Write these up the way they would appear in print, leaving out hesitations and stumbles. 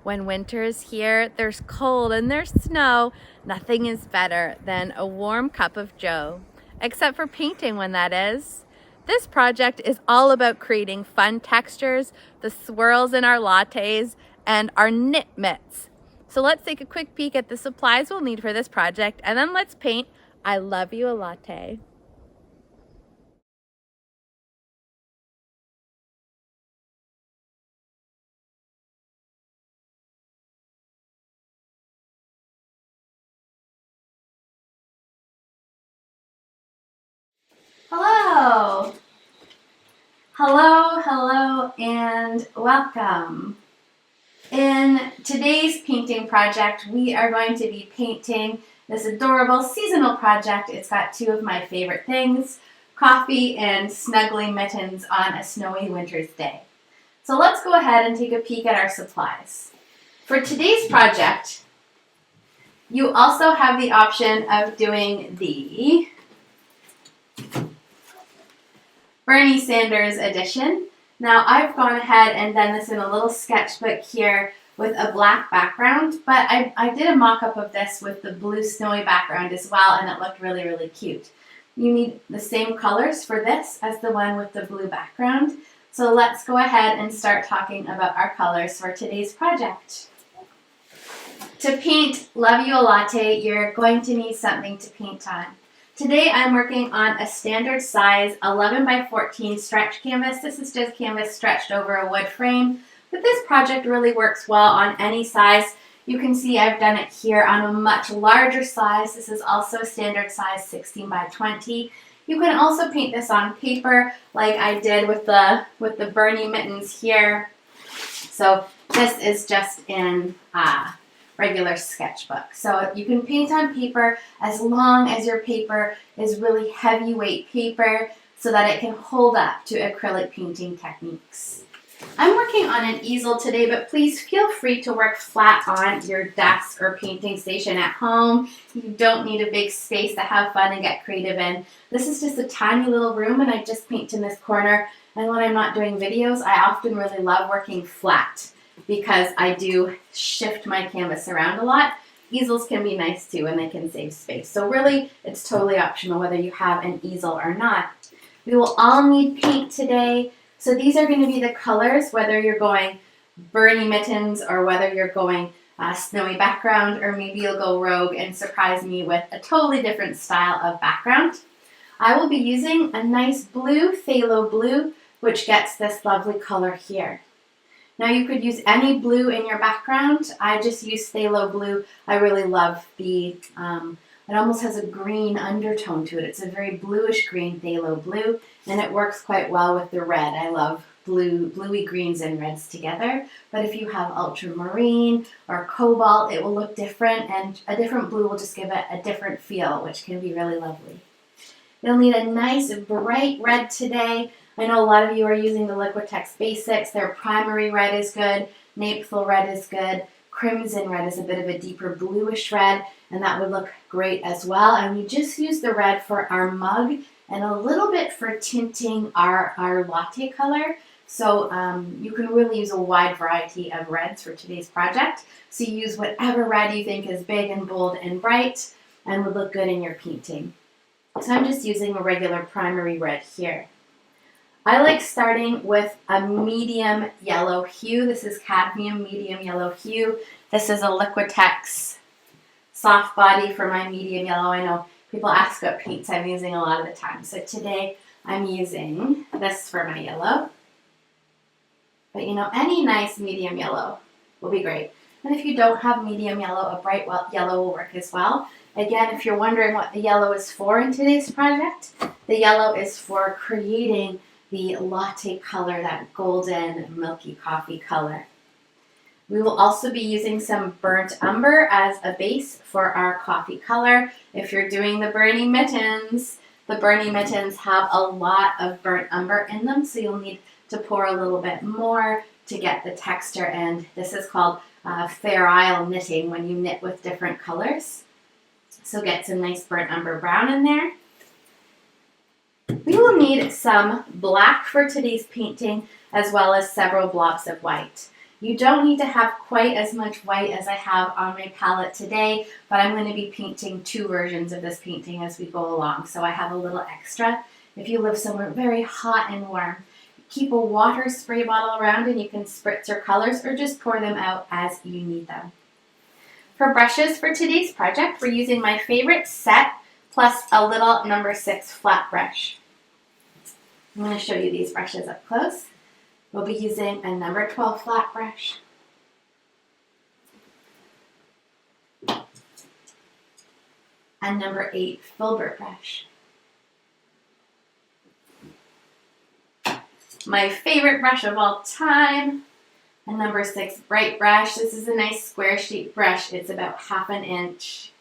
When winter is here, there's cold and there's snow. Nothing is better than a warm cup of joe, except for painting when that is. This project is all about creating fun textures, the swirls in our lattes, and our knit mitts. So let's take a quick peek at the supplies we'll need for this project, and then let's paint I Love You a Latte. Hello! Hello, and welcome. In today's painting project, we are going to be painting this adorable seasonal project. It's got two of my favorite things, coffee and snuggly mittens on a snowy winter's day. So let's go ahead and take a peek at our supplies. For today's project, you also have the option of doing the Bernie Sanders edition. Now I've gone ahead and done this in a little sketchbook here with a black background, but I did a mock-up of this with the blue snowy background as well, and it looked really, really cute. You need the same colors for this as the one with the blue background. So let's go ahead and start talking about our colors for today's project. To paint Love You a Latte, you're going to need something to paint on. Today I'm working on a standard size 11 by 14 stretch canvas. This is just canvas stretched over a wood frame, but this project really works well on any size. You can see I've done it here on a much larger size. This is also standard size 16 by 20. You can also paint this on paper like I did with the Bernie Mittens here. So this is just in regular sketchbook. So you can paint on paper as long as your paper is really heavyweight paper so that it can hold up to acrylic painting techniques. I'm working on an easel today, but please feel free to work flat on your desk or painting station at home. You don't need a big space to have fun and get creative in. This is just a tiny little room, and I just paint in this corner. And when I'm not doing videos, I often really love working flat because I do shift my canvas around a lot. Easels can be nice too, and they can save space. So really, it's totally optional whether you have an easel or not. We will all need paint today. So these are going to be the colors, whether you're going Bernie Mittens or whether you're going snowy background, or maybe you'll go rogue and surprise me with a totally different style of background. I will be using a nice blue, phthalo blue, which gets this lovely color here. Now you could use any blue in your background. I just use phthalo blue. I really love it almost has a green undertone to it. It's a very bluish green phthalo blue, and it works quite well with the red. I love bluey greens and reds together. But if you have ultramarine or cobalt, it will look different, and a different blue will just give it a different feel, which can be really lovely. You'll need a nice bright red today. I know a lot of you are using the Liquitex Basics. Their primary red is good, Naphtha red is good, crimson red is a bit of a deeper bluish red, and that would look great as well. And we just use the red for our mug and a little bit for tinting our latte color. So you can really use a wide variety of reds for today's project. So you use whatever red you think is big and bold and bright and would look good in your painting. So I'm just using a regular primary red here. I like starting with a medium yellow hue. This is cadmium medium yellow hue. This is a Liquitex soft body for my medium yellow. I know people ask what paints I'm using a lot of the time. So today I'm using this for my yellow. But you know, any nice medium yellow will be great. And if you don't have medium yellow, a bright yellow will work as well. Again, if you're wondering what the yellow is for in today's project, the yellow is for creating the latte color, that golden milky coffee color. We will also be using some burnt umber as a base for our coffee color. If you're doing the Bernie Mittens have a lot of burnt umber in them, so you'll need to pour a little bit more to get the texture, and this is called Fair Isle knitting when you knit with different colors. So get some nice burnt umber brown in there. We will need some black for today's painting, as well as several blobs of white. You don't need to have quite as much white as I have on my palette today, but I'm going to be painting 2 versions of this painting as we go along, so I have a little extra. If you live somewhere very hot and warm, keep a water spray bottle around and you can spritz your colors or just pour them out as you need them. For brushes for today's project, we're using my favorite set plus a little number 6 flat brush. I'm going to show you these brushes up close. We'll be using a number 12 flat brush, a number 8 filbert brush, my favorite brush of all time, a number 6 bright brush. This is a nice square shaped brush. It's about 1/2 inch.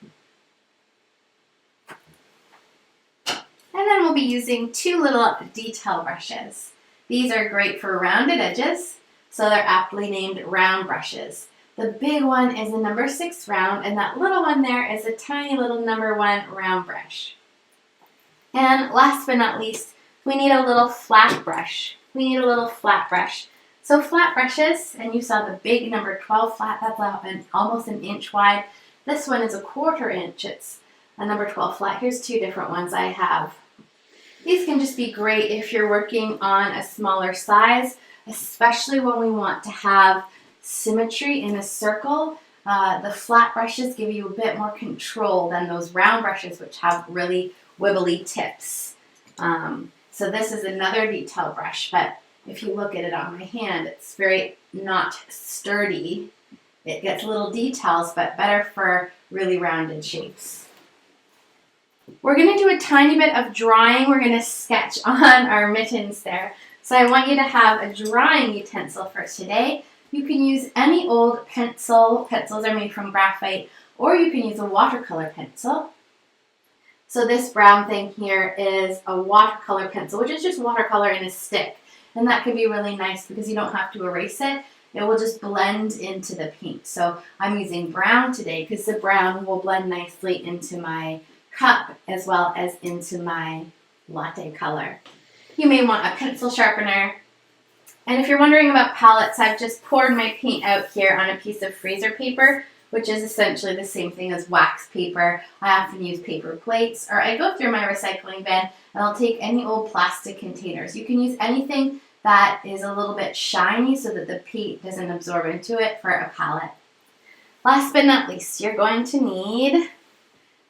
And then we'll be using 2 little detail brushes. These are great for rounded edges, so they're aptly named round brushes. The big one is a number 6 round, and that little one there is a tiny little number 1 round brush. And last but not least, we need a little flat brush. So flat brushes, and you saw the big number 12 flat, that's almost an inch wide. This one is a 1/4 inch. It's a number 12 flat. Here's 2 different ones I have. These can just be great if you're working on a smaller size, especially when we want to have symmetry in a circle. The flat brushes give you a bit more control than those round brushes, which have really wibbly tips. So this is another detail brush, but if you look at it on my hand, it's very not sturdy. It gets little details, but better for really rounded shapes. We're going to do a tiny bit of drawing. We're going to sketch on our mittens there. So I want you to have a drawing utensil for today. You can use any old pencil. Pencils are made from graphite, or you can use a watercolor pencil. So this brown thing here is a watercolor pencil, which is just watercolor in a stick. And that can be really nice because you don't have to erase it. It will just blend into the paint. So I'm using brown today because the brown will blend nicely into my cup as well as into my latte color. You may want a pencil sharpener. And if you're wondering about palettes, I've just poured my paint out here on a piece of freezer paper, which is essentially the same thing as wax paper. I often use paper plates, or I go through my recycling bin and I'll take any old plastic containers. You can use anything that is a little bit shiny so that the paint doesn't absorb into it for a palette. Last but not least, you're going to need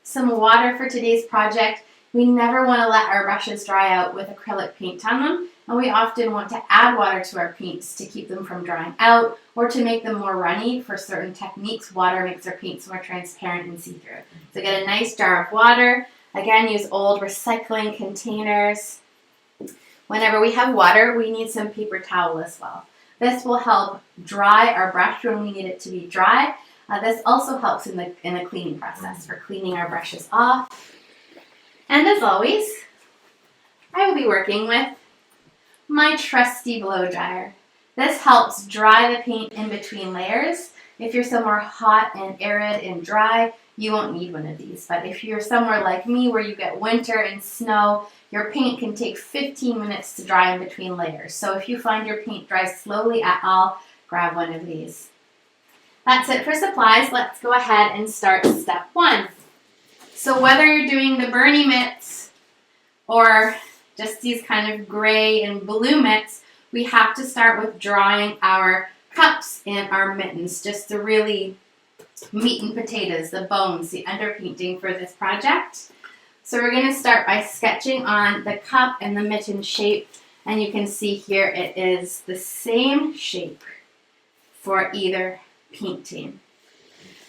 some water for today's project. We never want to let our brushes dry out with acrylic paint on them, and we often want to add water to our paints to keep them from drying out or to make them more runny. For certain techniques, water makes our paints more transparent and see-through. So get a nice jar of water. Again, use old recycling containers. Whenever we have water, we need some paper towel as well. This will help dry our brush when we need it to be dry. This also helps in the cleaning process for cleaning our brushes off. And as always, I will be working with my trusty blow dryer. This helps dry the paint in between layers. If you're somewhere hot and arid and dry, you won't need one of these. But if you're somewhere like me where you get winter and snow, your paint can take 15 minutes to dry in between layers. So if you find your paint dries slowly at all, grab one of these. That's it for supplies. Let's go ahead and start step 1. So whether you're doing the Bernie mitts or just these kind of gray and blue mitts, we have to start with drawing our cups and our mittens, just the really meat and potatoes, the bones, the underpainting for this project. So we're going to start by sketching on the cup and the mitten shape, and you can see here it is the same shape for either painting.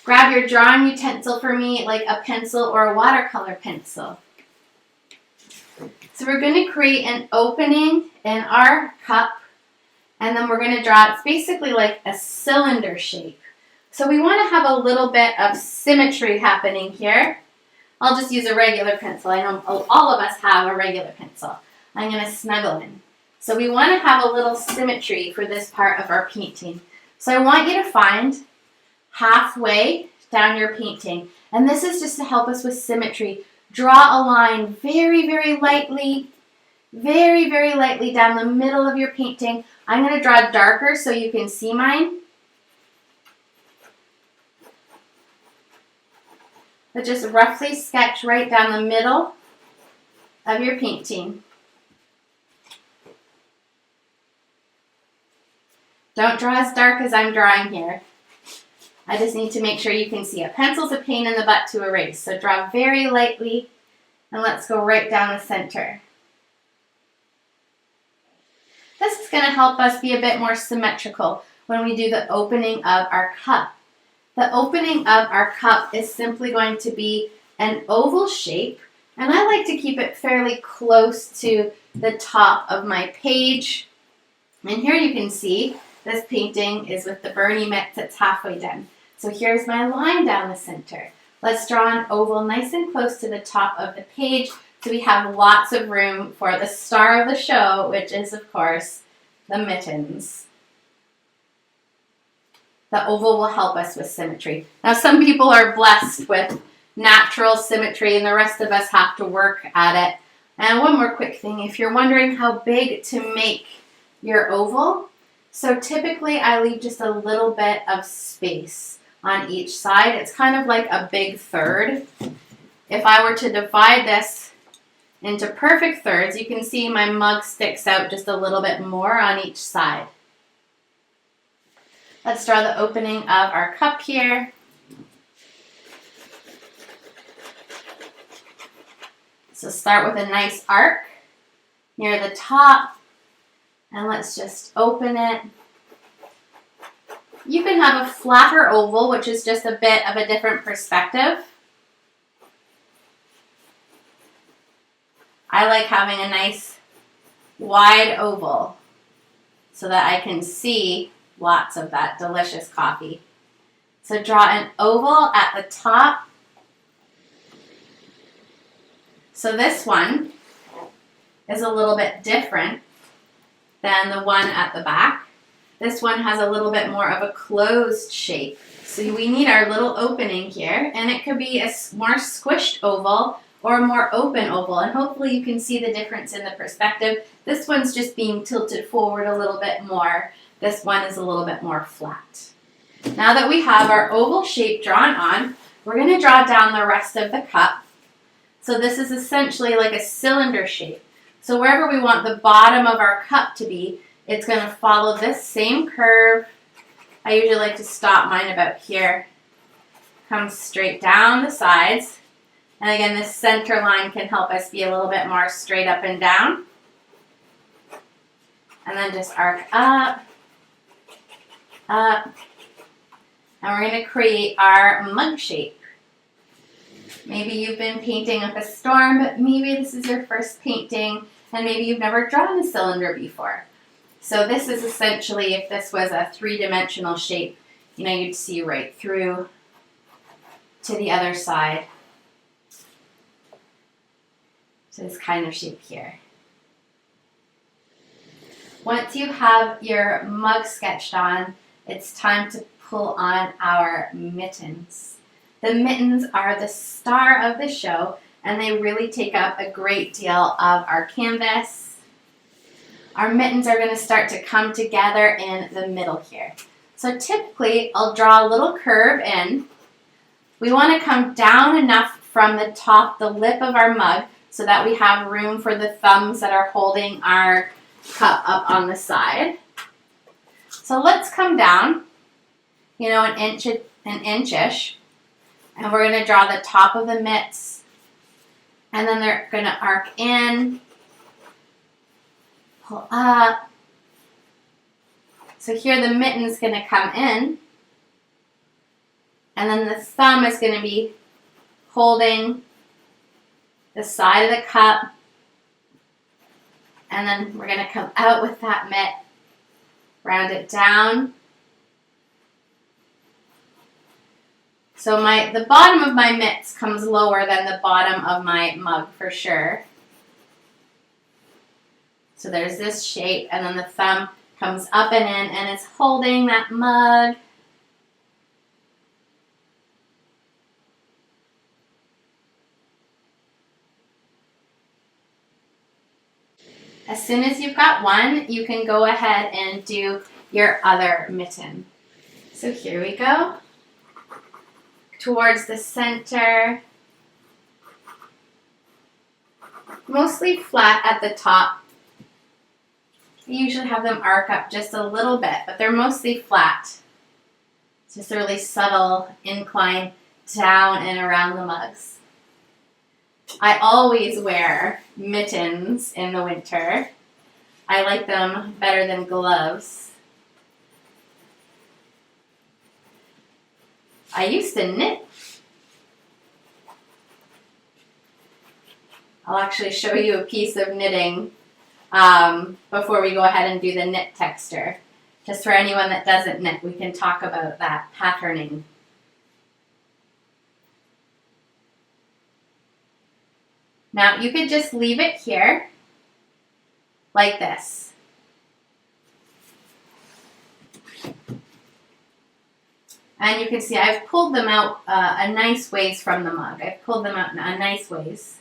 Grab your drawing utensil for me, like a pencil or a watercolor pencil. So we're going to create an opening in our cup, and then we're going to draw, it's basically like a cylinder shape. So we want to have a little bit of symmetry happening here. I'll just use a regular pencil. I know all of us have a regular pencil. I'm going to snuggle in. So we want to have a little symmetry for this part of our painting. So I want you to find halfway down your painting, and this is just to help us with symmetry. Draw a line very, very lightly down the middle of your painting. I'm going to draw darker so you can see mine. But just roughly sketch right down the middle of your painting. Don't draw as dark as I'm drawing here. I just need to make sure you can see. A pencil's a pain in the butt to erase, so draw very lightly, and let's go right down the center. This is going to help us be a bit more symmetrical when we do the opening of our cup. The opening of our cup is simply going to be an oval shape, and I like to keep it fairly close to the top of my page. And here you can see this painting is with the Bernie Mittens. It's halfway done. So here's my line down the center. Let's draw an oval nice and close to the top of the page so we have lots of room for the star of the show, which is, of course, the mittens. The oval will help us with symmetry. Now, some people are blessed with natural symmetry, and the rest of us have to work at it. And one more quick thing, if you're wondering how big to make your oval, so typically I leave just a little bit of space on each side. It's kind of like a big third. If I were to divide this into perfect thirds, you can see my mug sticks out just a little bit more on each side. Let's draw the opening of our cup here. So start with a nice arc near the top, and let's just open it. You can have a flatter oval, which is just a bit of a different perspective. I like having a nice wide oval so that I can see lots of that delicious coffee. So draw an oval at the top. So this one is a little bit different than the one at the back. This one has a little bit more of a closed shape. So we need our little opening here, and it could be a more squished oval or a more open oval, and hopefully you can see the difference in the perspective. This one's just being tilted forward a little bit more. This one is a little bit more flat. Now that we have our oval shape drawn on, we're going to draw down the rest of the cup. So this is essentially like a cylinder shape. So wherever we want the bottom of our cup to be, it's going to follow this same curve. I usually like to stop mine about here. Come straight down the sides. And again, this center line can help us be a little bit more straight up and down. And then just arc up, up. And we're going to create our mug shape. Maybe you've been painting up a storm, but maybe this is your first painting, and maybe you've never drawn a cylinder before. So this is essentially, if this was a three-dimensional shape, you'd see right through to the other side. So this kind of shape here. Once you have your mug sketched on, it's time to pull on our mittens. The mittens are the star of the show, and they really take up a great deal of our canvas. Our mittens are going to start to come together in the middle here. So typically, I'll draw a little curve in. We want to come down enough from the top, the lip of our mug, so that we have room for the thumbs that are holding our cup up on the side. So let's come down, an inch-ish, and we're going to draw the top of the mitts, and then they're going to arc in, pull up. So here the mitten's going to come in, and then the thumb is going to be holding the side of the cup, and then we're going to come out with that mitt, round it down. So the bottom of my mitts comes lower than the bottom of my mug for sure. So there's this shape, and then the thumb comes up and in, and it's holding that mug. As soon as you've got one, you can go ahead and do your other mitten. So here we go. towards the center. Mostly flat at the top. I usually have them arc up just a little bit, but they're mostly flat. It's just a really subtle incline down and around the mugs. I always wear mittens in the winter. I like them better than gloves. I used to knit. I'll actually show you a piece of knitting before we go ahead and do the knit texture. Just for anyone that doesn't knit, we can talk about that patterning. Now you could just leave it here like this. And you can see I've pulled them out a nice ways from the mug. I've pulled them out a nice ways.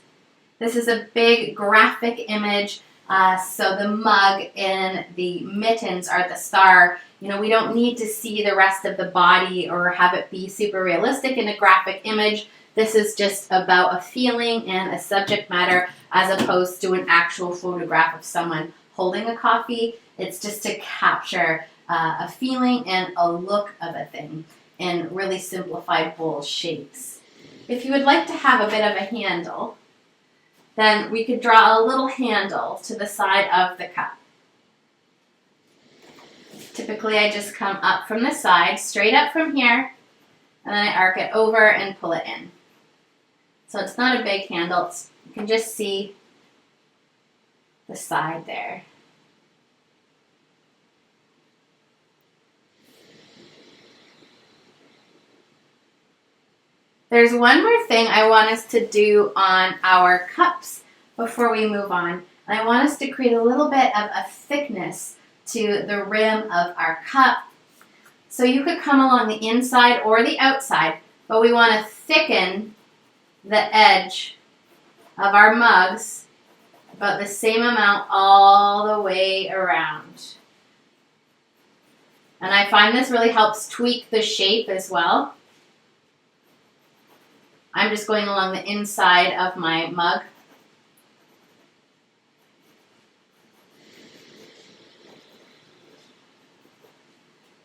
This is a big graphic image. So the mug and the mittens are the star. You know, we don't need to see the rest of the body or have it be super realistic in a graphic image. This is just about a feeling and a subject matter as opposed to an actual photograph of someone holding a coffee. It's just to capture a feeling and a look of a thing in really simplified bowl shapes. If you would like to have a bit of a handle, then we could draw a little handle to the side of the cup. Typically I just come up from the side, straight up from here, and then I arc it over and pull it in. So it's not a big handle, you can just see the side there. There's one more thing I want us to do on our cups before we move on. And I want us to create a little bit of a thickness to the rim of our cup. So you could come along the inside or the outside, but we want to thicken the edge of our mugs about the same amount all the way around. And I find this really helps tweak the shape as well. I'm just going along the inside of my mug.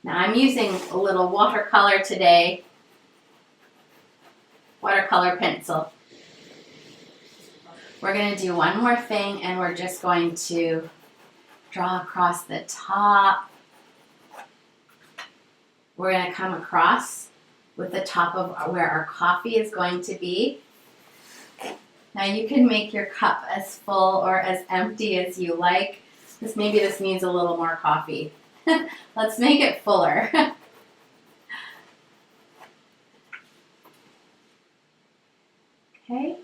Now I'm using a little watercolor today, watercolor pencil. We're going to do one more thing and we're just going to draw across the top. We're going to come across with the top of where our coffee is going to be. Now you can make your cup as full or as empty as you like. Maybe this needs a little more coffee. Let's make it fuller. Okay.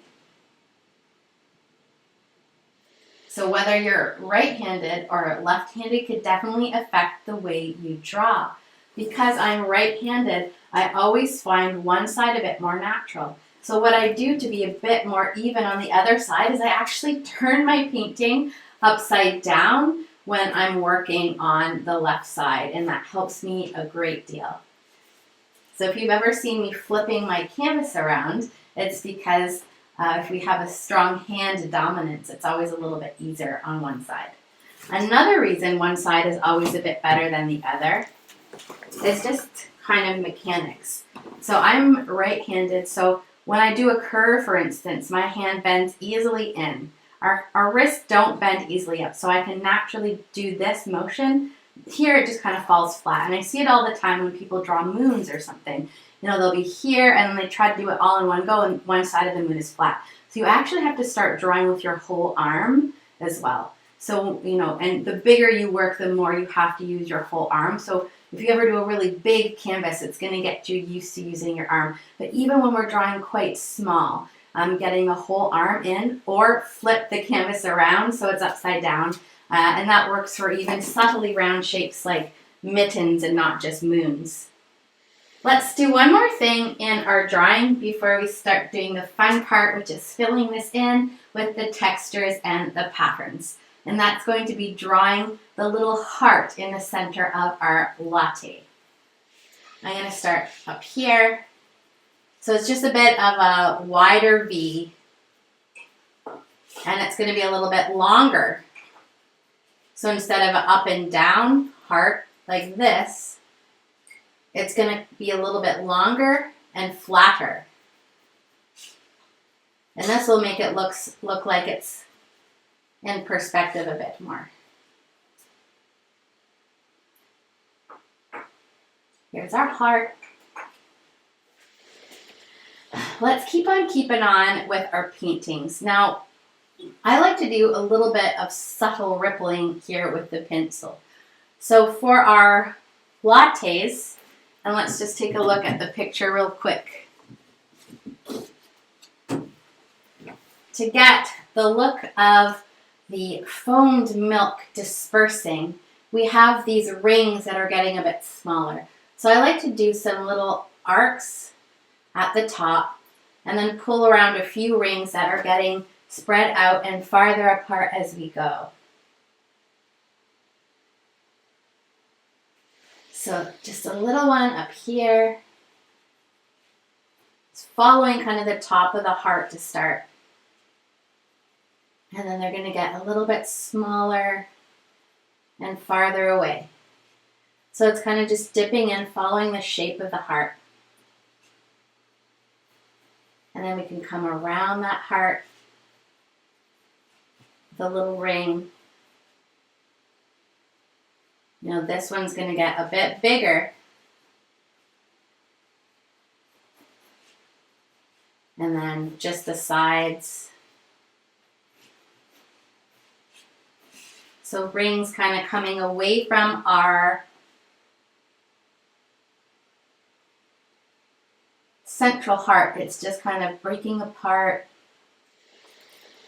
So whether you're right-handed or left-handed could definitely affect the way you draw. Because I'm right-handed, I always find one side a bit more natural. So what I do to be a bit more even on the other side is I actually turn my painting upside down when I'm working on the left side, and that helps me a great deal. So if you've ever seen me flipping my canvas around, it's because if we have a strong hand dominance, it's always a little bit easier on one side. Another reason one side is always a bit better than the other is just kind of mechanics. So I'm right-handed, so when I do a curve, for instance, my hand bends easily in. Our wrists don't bend easily up, so I can naturally do this motion. Here it just kind of falls flat, and I see it all the time when people draw moons or something. You know, they'll be here, and then they try to do it all in one go, and one side of the moon is flat. So you actually have to start drawing with your whole arm as well. So, you know, and the bigger you work, the more you have to use your whole arm. So if you ever do a really big canvas, it's going to get you used to using your arm. But even when we're drawing quite small, getting the whole arm in, or flip the canvas around so it's upside down. And that works for even subtly round shapes like mittens and not just moons. Let's do one more thing in our drawing before we start doing the fun part, which is filling this in with the textures and the patterns. And that's going to be drawing the little heart in the center of our latte. I'm going to start up here. So it's just a bit of a wider V, and it's going to be a little bit longer. So instead of an up and down heart like this, it's going to be a little bit longer and flatter. And this will make it look like it's in perspective a bit more. Here's our heart. Let's keep on keeping on with our paintings. Now, I like to do a little bit of subtle rippling here with the pencil. So for our lattes, and let's just take a look at the picture real quick. To get the look of the foamed milk dispersing, we have these rings that are getting a bit smaller. So I like to do some little arcs at the top and then pull around a few rings that are getting spread out and farther apart as we go. So just a little one up here. It's following kind of the top of the heart to start. And then they're going to get a little bit smaller and farther away. So it's kind of just dipping in, following the shape of the heart. And then we can come around that heart, the little ring. You know, this one's going to get a bit bigger. And then just the sides. So rings kind of coming away from our central heart. It's just kind of breaking apart.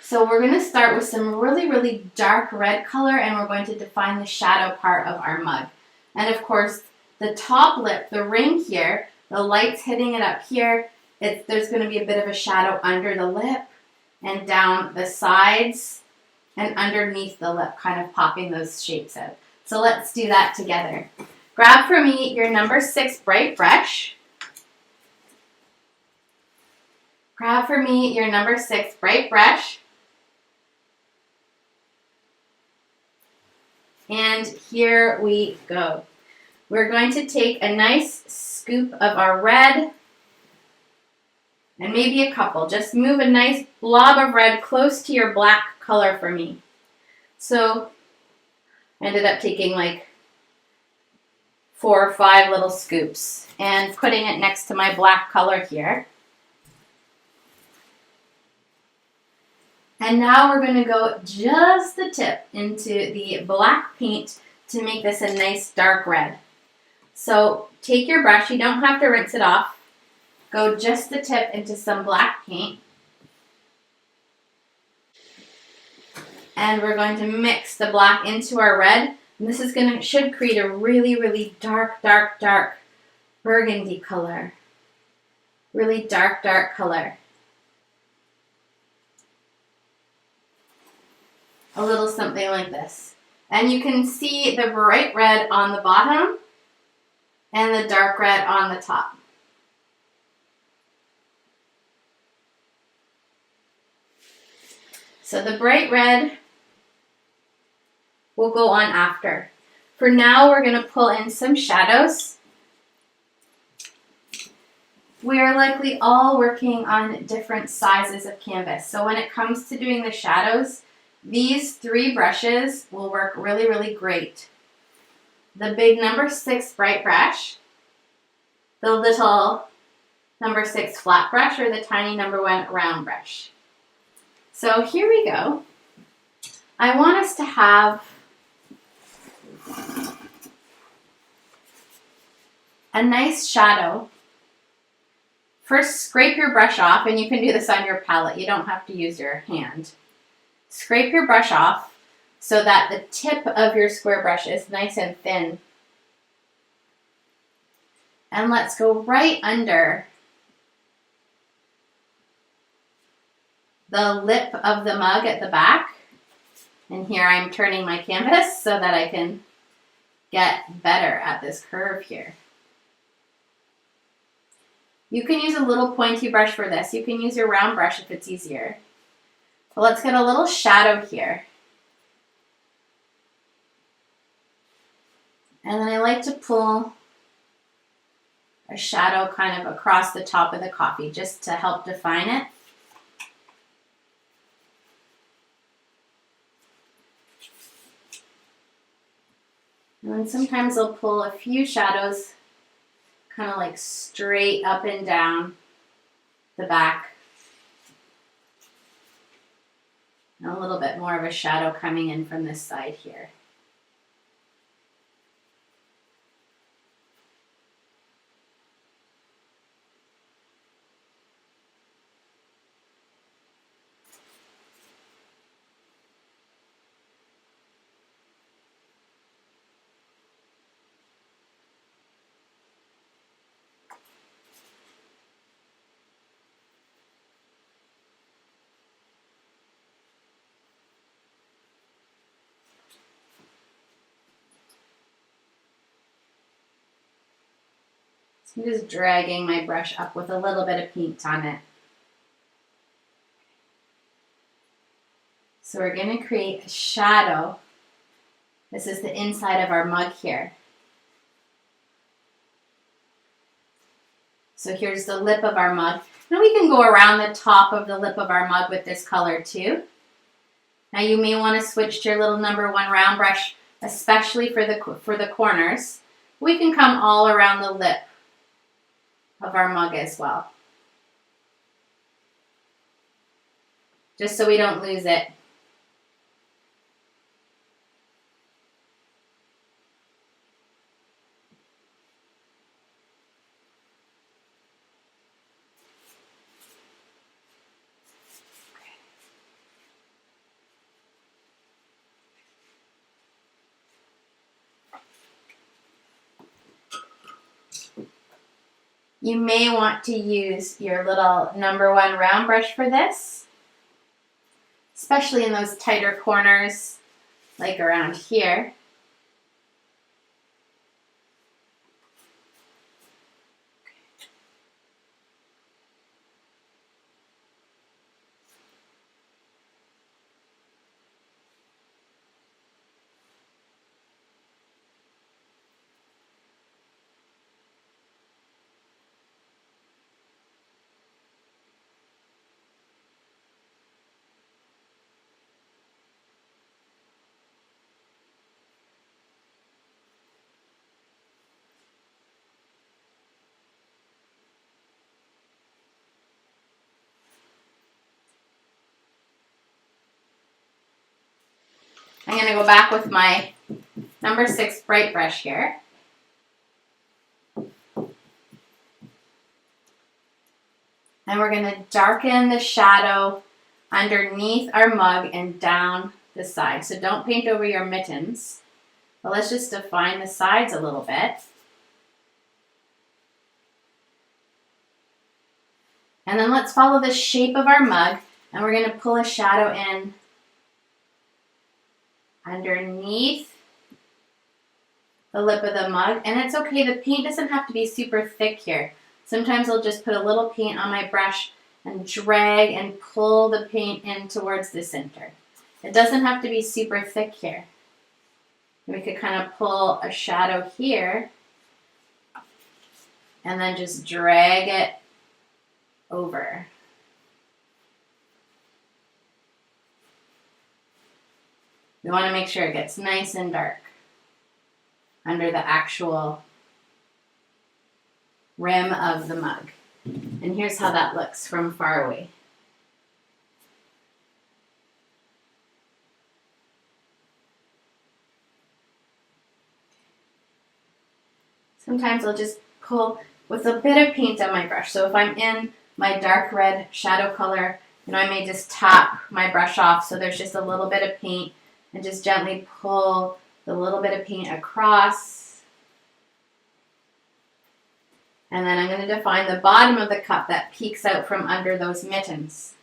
So we're going to start with some really, really dark red color, and we're going to define the shadow part of our mug. And of course, the top lip, the ring here, the light's hitting it up here. There's going to be a bit of a shadow under the lip and down the sides and underneath the lip, kind of popping those shapes out. So let's do that together. Grab for me your number 6 bright brush. Grab for me your number 6 bright brush. And here we go. We're going to take a nice scoop of our red, and maybe a couple. Just move a nice blob of red close to your black color for me. So I ended up taking like 4 or 5 little scoops and putting it next to my black color here. And now we're going to go just the tip into the black paint to make this a nice dark red. So take your brush, you don't have to rinse it off. Go just the tip into some black paint. And we're going to mix the black into our red. And this is should create a really, really dark, dark, dark burgundy color. Really dark, dark color. A little something like this. And you can see the bright red on the bottom and the dark red on the top. So the bright red will go on after. For now, we're going to pull in some shadows. We are likely all working on different sizes of canvas. So when it comes to doing the shadows, these 3 brushes will work really, really great. The big number 6 bright brush, the little number 6 flat brush, or the tiny number 1 round brush. So here we go. I want us to have a nice shadow. First, scrape your brush off, and you can do this on your palette. You don't have to use your hand. Scrape your brush off so that the tip of your square brush is nice and thin. And let's go right under the lip of the mug at the back. And here I'm turning my canvas so that I can get better at this curve here. You can use a little pointy brush for this. You can use your round brush if it's easier. But let's get a little shadow here. And then I like to pull a shadow kind of across the top of the coffee just to help define it. And then sometimes I'll pull a few shadows kind of like straight up and down the back. And a little bit more of a shadow coming in from this side here. So I'm just dragging my brush up with a little bit of paint on it. So we're going to create a shadow. This is the inside of our mug here. So here's the lip of our mug. Now we can go around the top of the lip of our mug with this color too. Now you may want to switch to your little number 1 round brush, especially for the corners. We can come all around the lip of our mug as well, just so we don't lose it. You may want to use your little number 1 round brush for this, especially in those tighter corners, like around here. I'm going to go back with my number 6 bright brush here. And we're going to darken the shadow underneath our mug and down the side. So don't paint over your mittens, but let's just define the sides a little bit. And then let's follow the shape of our mug, and we're going to pull a shadow in underneath the lip of the mug. And it's okay, the paint doesn't have to be super thick here. Sometimes I'll just put a little paint on my brush and drag and pull the paint in towards the center. It doesn't have to be super thick here. We could kind of pull a shadow here and then just drag it over. We want to make sure it gets nice and dark under the actual rim of the mug. And here's how that looks from far away. Sometimes I'll just pull with a bit of paint on my brush. So if I'm in my dark red shadow color, I may just tap my brush off so there's just a little bit of paint and just gently pull the little bit of paint across. And then I'm going to define the bottom of the cup that peeks out from under those mittens.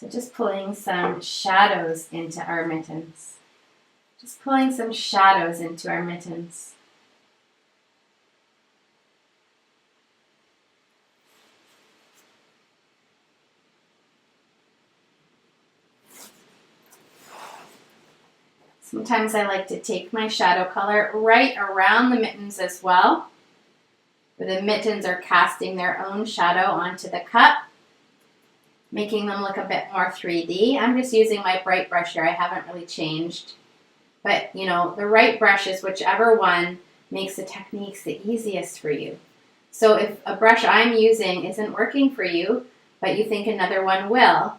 So just pulling some shadows into our mittens. Just pulling some shadows into our mittens. Sometimes I like to take my shadow color right around the mittens as well, where the mittens are casting their own shadow onto the cup, making them look a bit more 3D. I'm just using my bright brush here. I haven't really changed. But, you know, the right brush is whichever one makes the techniques the easiest for you. So if a brush I'm using isn't working for you, but you think another one will,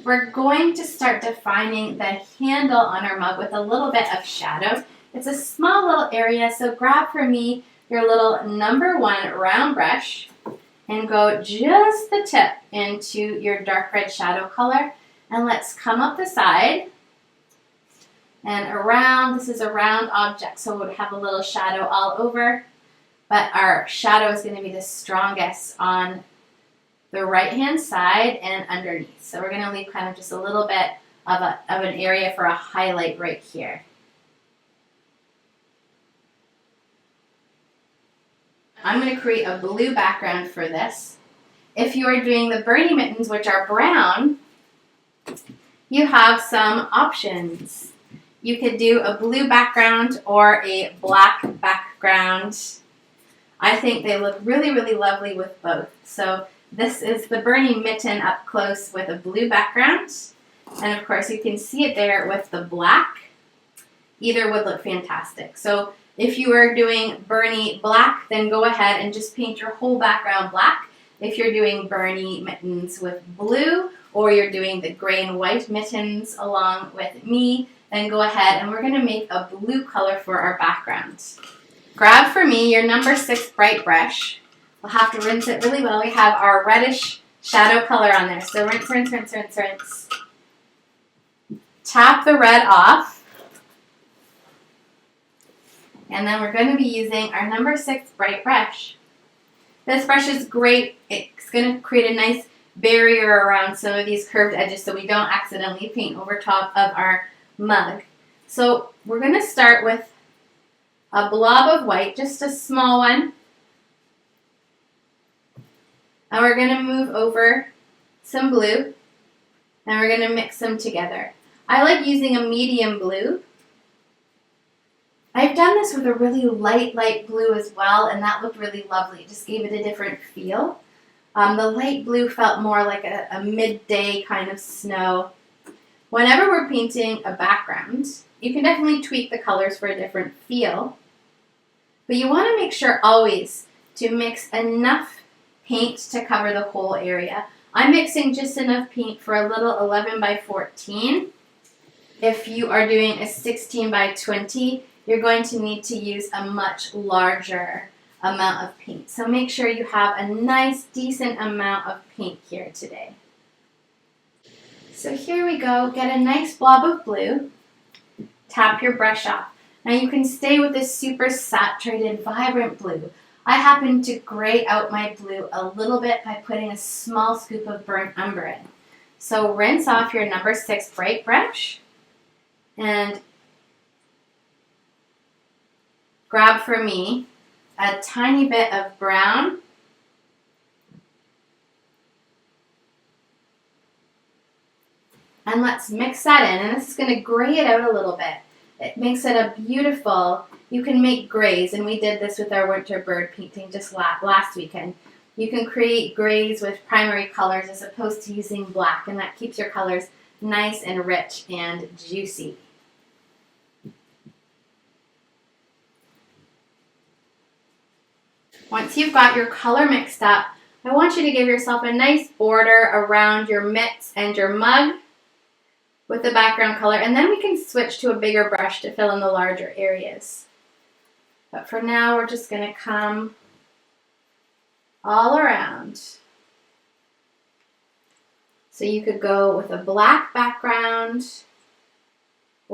we're going to start defining the handle on our mug with a little bit of shadow. It's a small little area, so grab for me your little #1 round brush and go just the tip into your dark red shadow color. And let's come up the side and around. This is a round object, so it would have a little shadow all over. But our shadow is going to be the strongest on the right-hand side and underneath. So we're going to leave kind of just a little bit of an area for a highlight right here. I'm going to create a blue background for this. If you are doing the Bernie mittens, which are brown, you have some options. You could do a blue background or a black background. I think they look really, really lovely with both. So this is the Bernie mitten up close with a blue background. And of course you can see it there with the black. Either would look fantastic. So if you are doing Bernie black, then go ahead and just paint your whole background black. If you're doing Bernie mittens with blue, or you're doing the gray and white mittens along with me, then go ahead and we're going to make a blue color for our background. Grab for me your #6 bright brush. We'll have to rinse it really well. We have our reddish shadow color on there. So rinse, rinse, rinse, rinse, rinse. Tap the red off. And then we're going to be using our #6 bright brush. This brush is great. It's going to create a nice barrier around some of these curved edges so we don't accidentally paint over top of our mug. So we're going to start with a blob of white, just a small one. And we're going to move over some blue, and we're going to mix them together. I like using a medium blue. I've done this with a really light blue as well, and that looked really lovely. It just gave it a different feel. The light blue felt more like a midday kind of snow. Whenever we're painting a background, you can definitely tweak the colors for a different feel, but you want to make sure always to mix enough paint to cover the whole area. I'm mixing just enough paint for a little 11 by 14. If you are doing a 16 by 20, you're going to need to use a much larger amount of paint. So make sure you have a nice, decent amount of paint here today. So here we go. Get a nice blob of blue. Tap your brush off. Now you can stay with this super saturated, vibrant blue. I happen to gray out my blue a little bit by putting a small scoop of burnt umber in. So rinse off your #6 bright brush and grab for me a tiny bit of brown and let's mix that in, and this is going to gray it out a little bit. It makes it a beautiful, you can make grays, and we did this with our winter bird painting just last weekend. You can create grays with primary colors as opposed to using black, and that keeps your colors nice and rich and juicy. Once you've got your color mixed up, I want you to give yourself a nice border around your mitts and your mug with the background color, and then we can switch to a bigger brush to fill in the larger areas. But for now, we're just going to come all around. So you could go with a black background,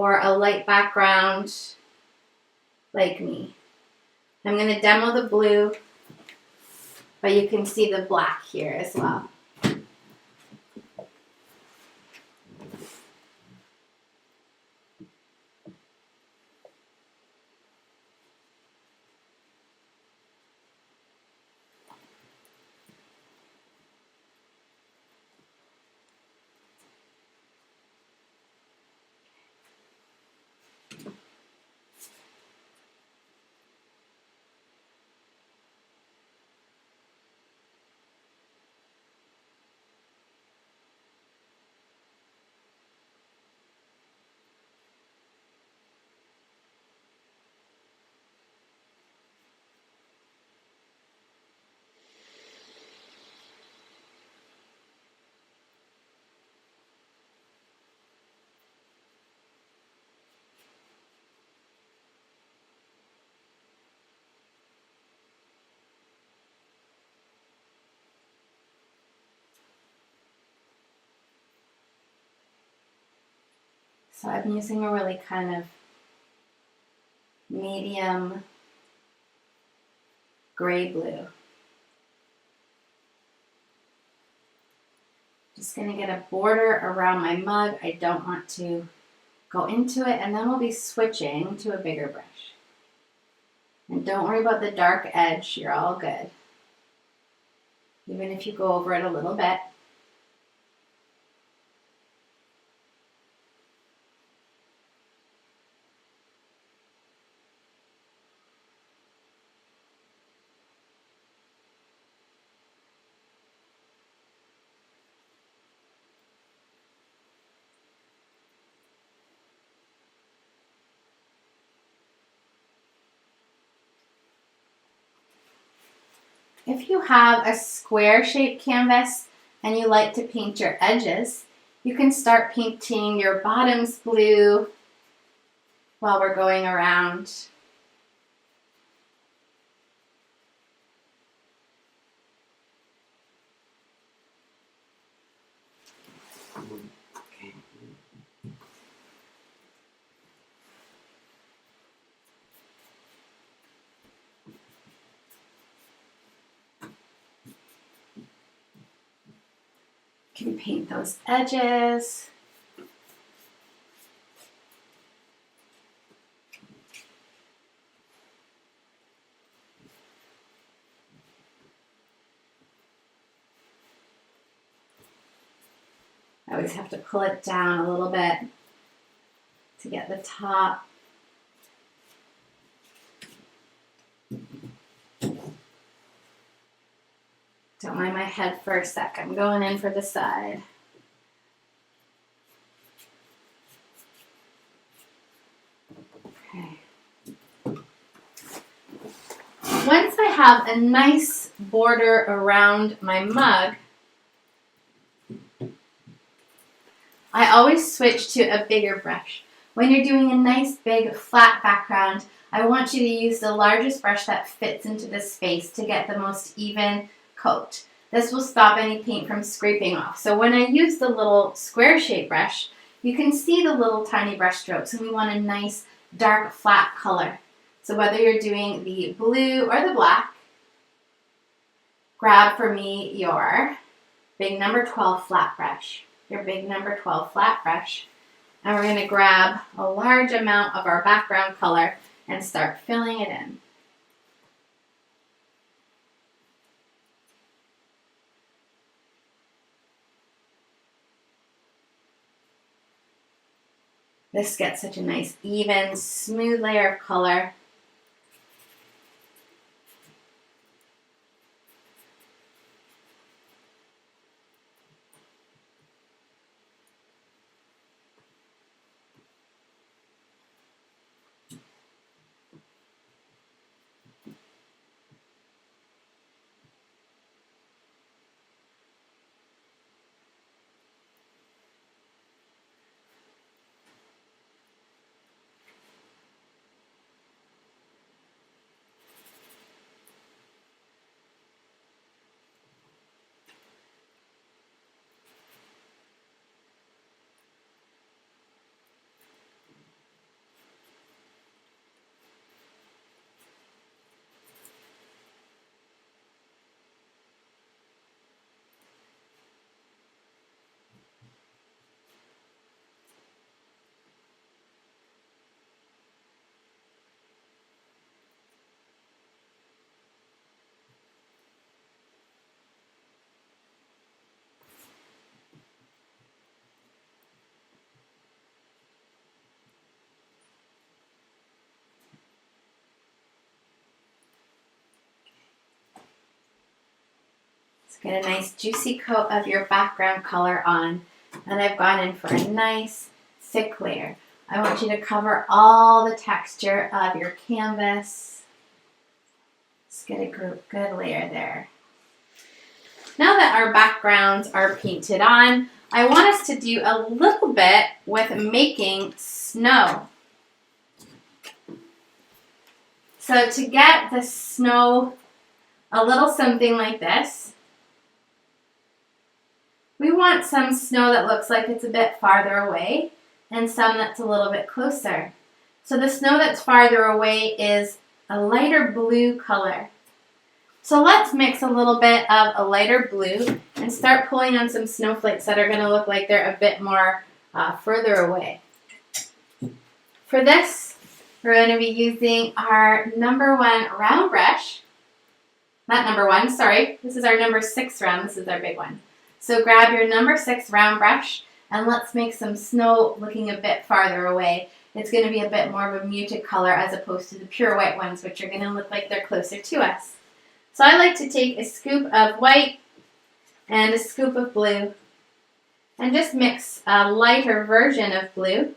or a light background like me. I'm going to demo the blue, but you can see the black here as well. So I'm using a really kind of medium gray blue. Just going to get a border around my mug. I don't want to go into it, and then we'll be switching to a bigger brush. And don't worry about the dark edge, you're all good. Even if you go over it a little bit. If you have a square shaped canvas and you like to paint your edges, you can start painting your bottoms blue while we're going around. You can paint those edges. I always have to pull it down a little bit to get the top. Don't mind my head for a sec. I'm going in for the side. Okay. Once I have a nice border around my mug, I always switch to a bigger brush. When you're doing a nice big flat background, I want you to use the largest brush that fits into the space to get the most even coat. This will stop any paint from scraping off. So when I use the little square shaped brush, you can see the little tiny brush strokes, and we want a nice dark flat color. So whether you're doing the blue or the black, grab for me your big number 12 flat brush, your big number 12 flat brush, and we're going to grab a large amount of our background color and start filling it in. This gets such a nice, even, smooth layer of color. Get a nice juicy coat of your background color on. And I've gone in for a nice thick layer. I want you to cover all the texture of your canvas. Just get a good layer there. Now that our backgrounds are painted on, I want us to do a little bit with making snow. So to get the snow a little something like this, we want some snow that looks like it's a bit farther away and some that's a little bit closer. So the snow that's farther away is a lighter blue color. So let's mix a little bit of a lighter blue and start pulling on some snowflakes that are going to look like they're a bit more further away. For this, we're going to be using our number 1 round brush. Not number 1, sorry. This is our number 6 round. This is our big one. So grab your number 6 round brush and let's make some snow looking a bit farther away. It's going to be a bit more of a muted color as opposed to the pure white ones, which are going to look like they're closer to us. So I like to take a scoop of white and a scoop of blue and just mix a lighter version of blue.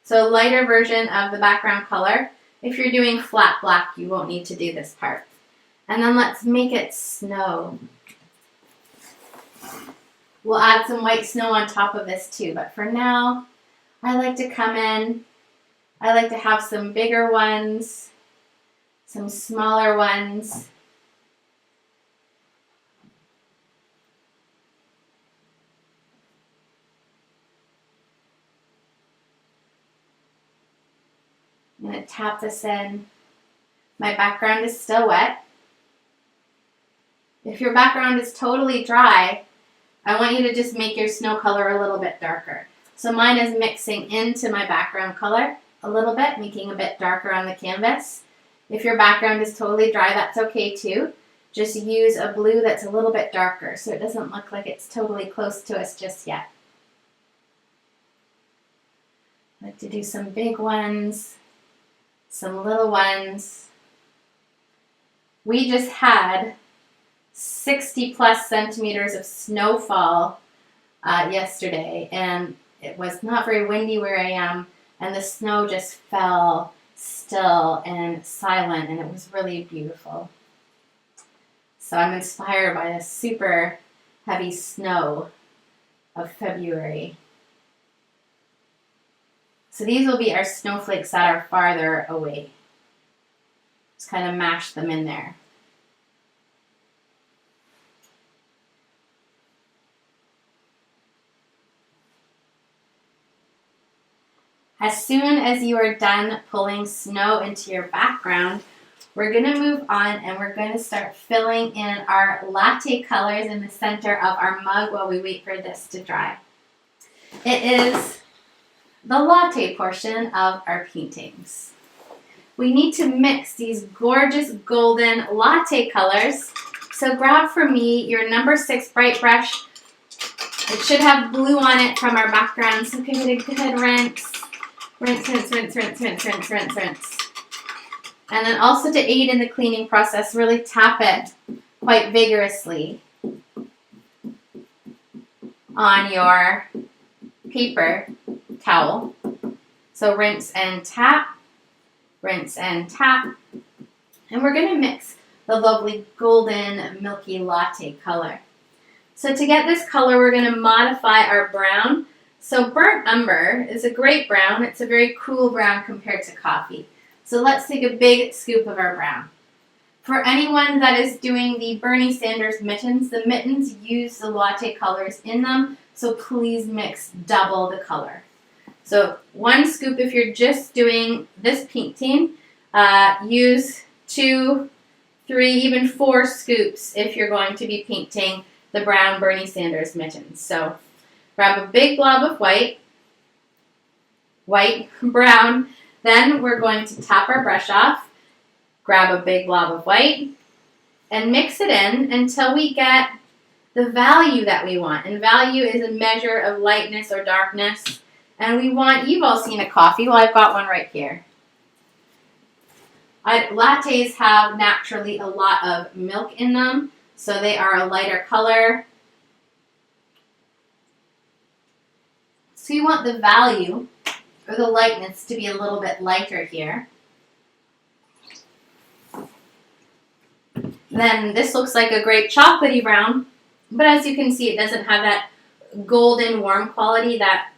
So a lighter version of the background color. If you're doing flat black, you won't need to do this part. And then let's make it snow. We'll add some white snow on top of this too, but for now, I like to come in. I like to have some bigger ones, some smaller ones. I'm going to tap this in. My background is still wet. If your background is totally dry, I want you to just make your snow color a little bit darker. So mine is mixing into my background color a little bit, making a bit darker on the canvas. If your background is totally dry, that's okay too. Just use a blue that's a little bit darker so it doesn't look like it's totally close to us just yet. I like to do some big ones, some little ones. We just had 60 plus centimeters of snowfall yesterday, and it was not very windy where I am, and the snow just fell still and silent, and it was really beautiful. So I'm inspired by the super heavy snow of February. So these will be our snowflakes that are farther away. Just kind of mash them in there. As soon as you are done pulling snow into your background, we're going to move on and we're going to start filling in our latte colors in the center of our mug while we wait for this to dry. It is the latte portion of our paintings. We need to mix these gorgeous golden latte colors. So grab for me your number 6 bright brush. It should have blue on it from our background, so give it a good rinse. Rinse, rinse, rinse, rinse, rinse, rinse, rinse, rinse. And then also to aid in the cleaning process, really tap it quite vigorously on your paper towel. So rinse and tap, rinse and tap. And we're going to mix the lovely golden milky latte color. So to get this color, we're going to modify our brown. So burnt umber is a great brown. It's a very cool brown compared to coffee. So let's take a big scoop of our brown. For anyone that is doing the Bernie Sanders Mittens, the mittens use the latte colors in them, so please mix double the color. So 1 scoop if you're just doing this painting. Use 2, 3, even 4 scoops if you're going to be painting the brown Bernie Sanders Mittens. So grab a big blob of white, brown. Then we're going to tap our brush off, grab a big blob of white, and mix it in until we get the value that we want. And value is a measure of lightness or darkness. And we want, you've all seen a coffee. Well, I've got one right here. Lattes have naturally a lot of milk in them, so they are a lighter color. So you want the value or the lightness to be a little bit lighter here. Then this looks like a great chocolatey brown, but as you can see, it doesn't have that golden warm quality that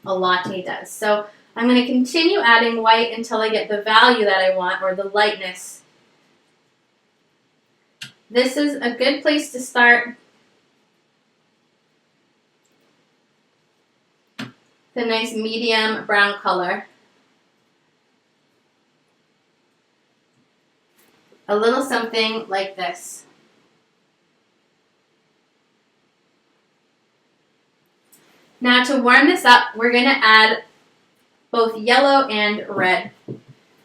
a latte does. So I'm going to continue adding white until I get the value that I want, or the lightness. This is a good place to start. The nice medium brown color. A little something like this. Now to warm this up, we're going to add both yellow and red.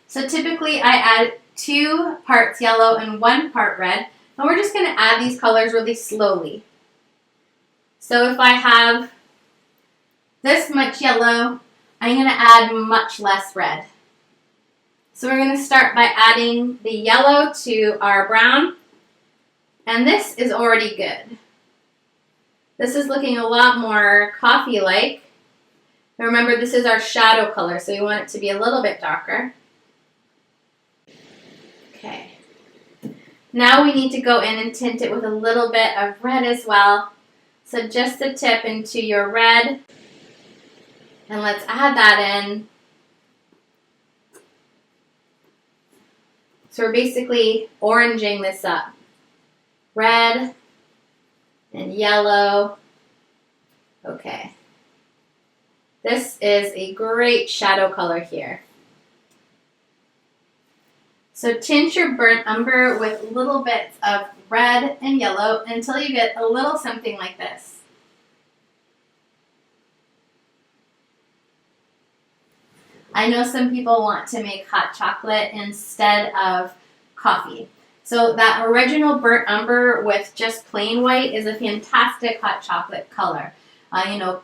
So typically I add 2 parts yellow and 1 part red, and we're just going to add these colors really slowly. So if I have this much yellow, I'm going to add much less red. So we're going to start by adding the yellow to our brown, and this is already good. This is looking a lot more coffee-like. Remember, this is our shadow color, so we want it to be a little bit darker. Okay. Now we need to go in and tint it with a little bit of red as well. So just a tip into your red. And let's add that in. So we're basically oranging this up. Red and yellow. Okay. This is a great shadow color here. So tint your burnt umber with little bits of red and yellow until you get a little something like this. I know some people want to make hot chocolate instead of coffee. So that original burnt umber with just plain white is a fantastic hot chocolate color.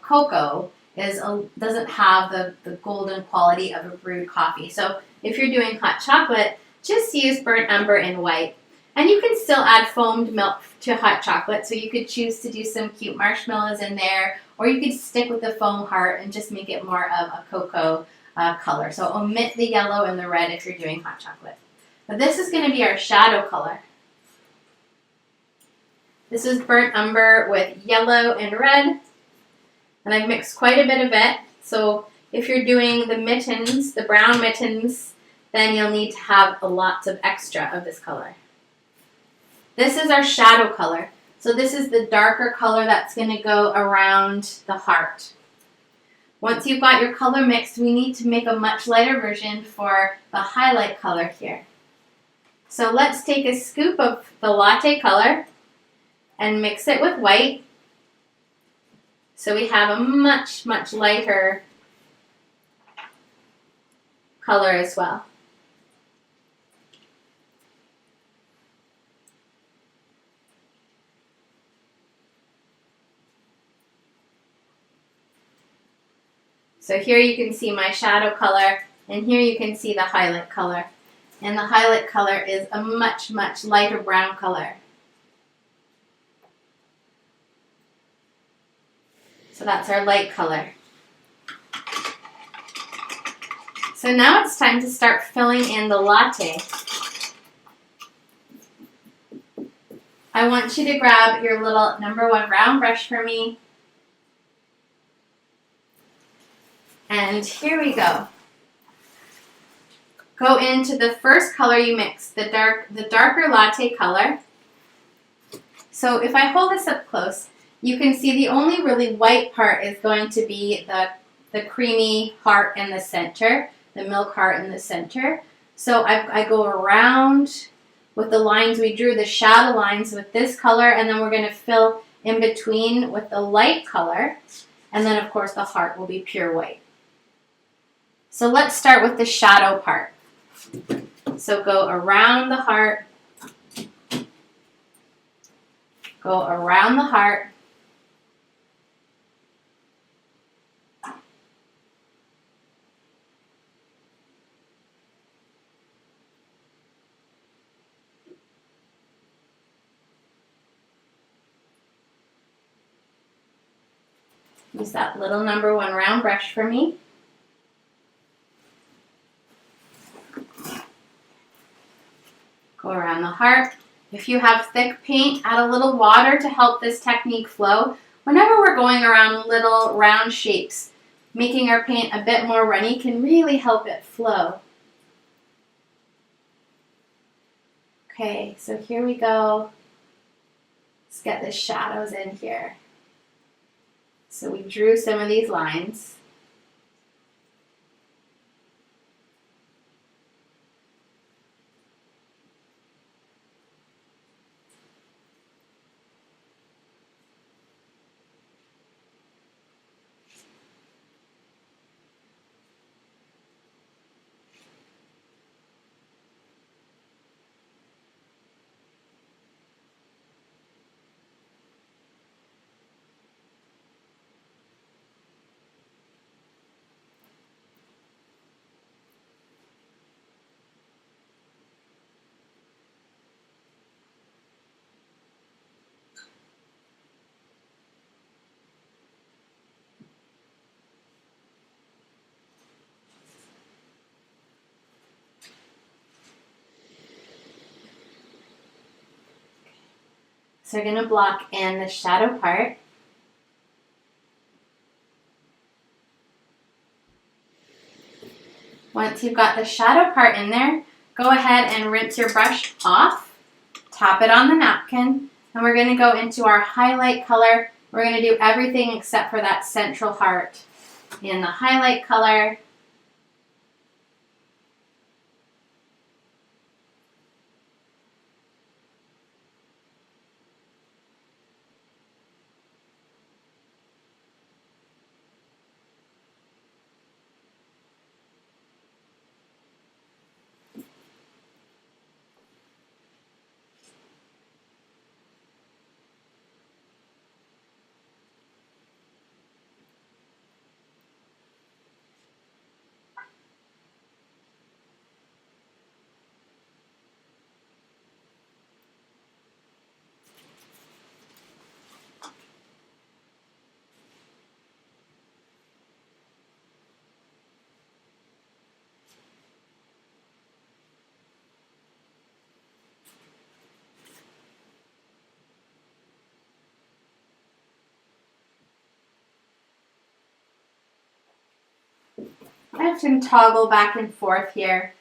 Cocoa doesn't have the golden quality of a brewed coffee. So if you're doing hot chocolate, just use burnt umber and white. And you can still add foamed milk to hot chocolate, so you could choose to do some cute marshmallows in there, or you could stick with the foam heart and just make it more of a cocoa color. So omit the yellow and the red if you're doing hot chocolate. But this is going to be our shadow color. This is burnt umber with yellow and red. And I've mixed quite a bit of it. So if you're doing the mittens, the brown mittens, then you'll need to have a lot of extra of this color. This is our shadow color. So this is the darker color that's going to go around the heart. Once you've got your color mixed, we need to make a much lighter version for the highlight color here. So let's take a scoop of the latte color and mix it with white. So we have a much, much lighter color as well. So here you can see my shadow color, and here you can see the highlight color. And the highlight color is a much, much lighter brown color. So that's our light color. So now it's time to start filling in the latte. I want you to grab your little #1 round brush for me. And here we go. Go into the first color you mix, the darker latte color. So if I hold this up close, you can see the only really white part is going to be the creamy heart in the center, the milk heart in the center. So I go around with the lines we drew, the shadow lines with this color, and then we're going to fill in between with the light color, and then of course the heart will be pure white. So let's start with the shadow part. So go around the heart, go around the heart, Use that little number 1 round brush for me. Go around the heart. If you have thick paint, add a little water to help this technique flow. Whenever we're going around little round shapes, making our paint a bit more runny can really help it flow. Okay, so here we go. Let's get the shadows in here. So we drew some of these lines. So we're going to block in the shadow part. Once you've got the shadow part in there, go ahead and rinse your brush off, tap it on the napkin, and we're going to go into our highlight color. We're going to do everything except for that central heart in the highlight color. I often toggle back and forth here,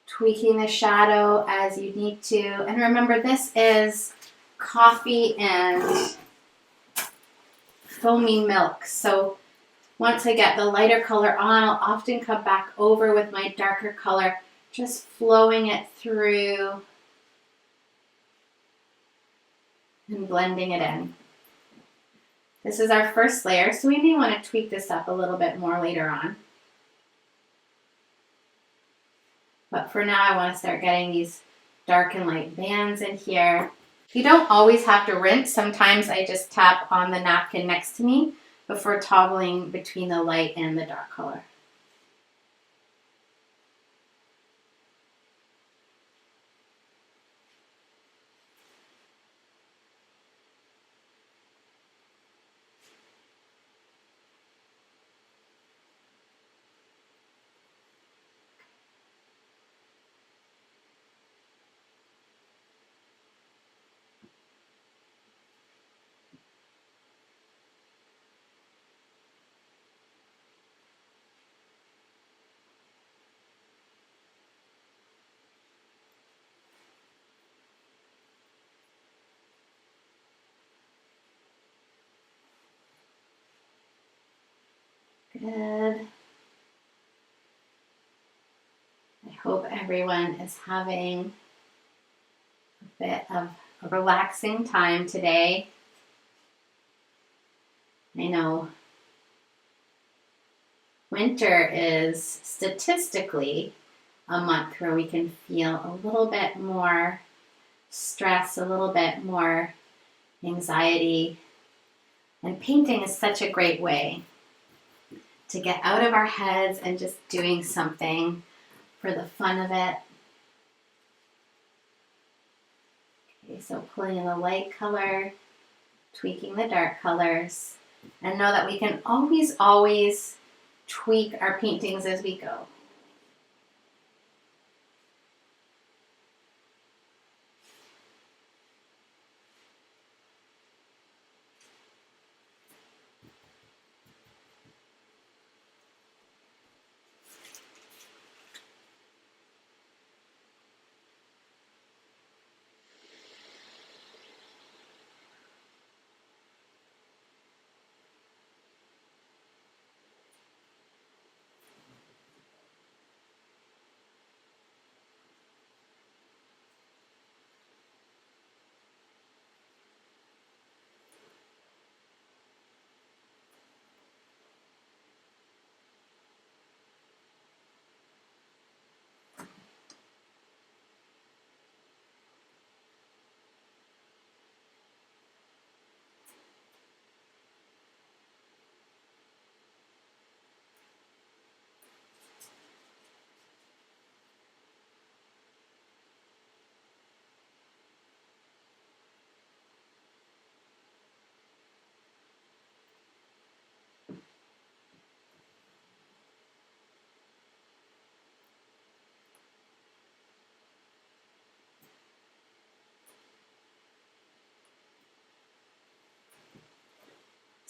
tweaking the shadow as you need to. And remember, this is coffee and foamy milk. So once I get the lighter color on, I'll often come back over with my darker color, just flowing it through and blending it in. This is our first layer, so we may want to tweak this up a little bit more later on. But for now, I want to start getting these dark and light bands in here. You don't always have to rinse. Sometimes I just tap on the napkin next to me before toggling between the light and the dark color. Good. I hope everyone is having a bit of a relaxing time today. I know winter is statistically a month where we can feel a little bit more stress, a little bit more anxiety. And painting is such a great way to get out of our heads and just doing something for the fun of it. Okay, so pulling in the light color, tweaking the dark colors, and know that we can always tweak our paintings as we go.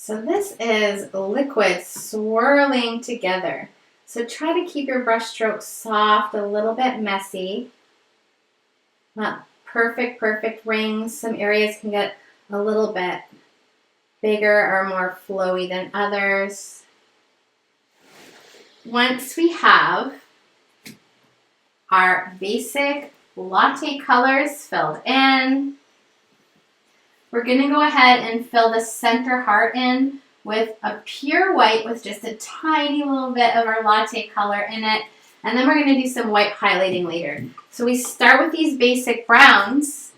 So this is liquid swirling together. So try to keep your brush strokes soft, a little bit messy. Not perfect rings. Some areas can get a little bit bigger or more flowy than others. Once we have our basic latte colors filled in, we're going to go ahead and fill the center heart in with a pure white with just a tiny little bit of our latte color in it. And then we're going to do some white highlighting later. So we start with these basic browns.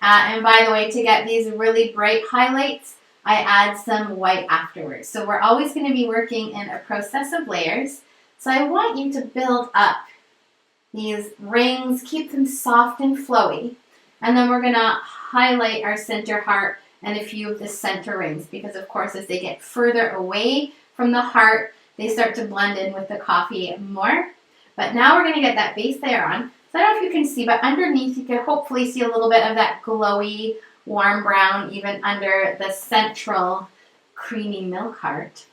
And by the way, to get these really bright highlights, I add some white afterwards. So we're always going to be working in a process of layers. So I want you to build up these rings, keep them soft and flowy. And then we're going to highlight our center heart and a few of the center rings because, of course, as they get further away from the heart, they start to blend in with the coffee more. But now we're going to get that base layer on. So I don't know if you can see, but underneath you can hopefully see a little bit of that glowy, warm brown even under the central creamy milk heart.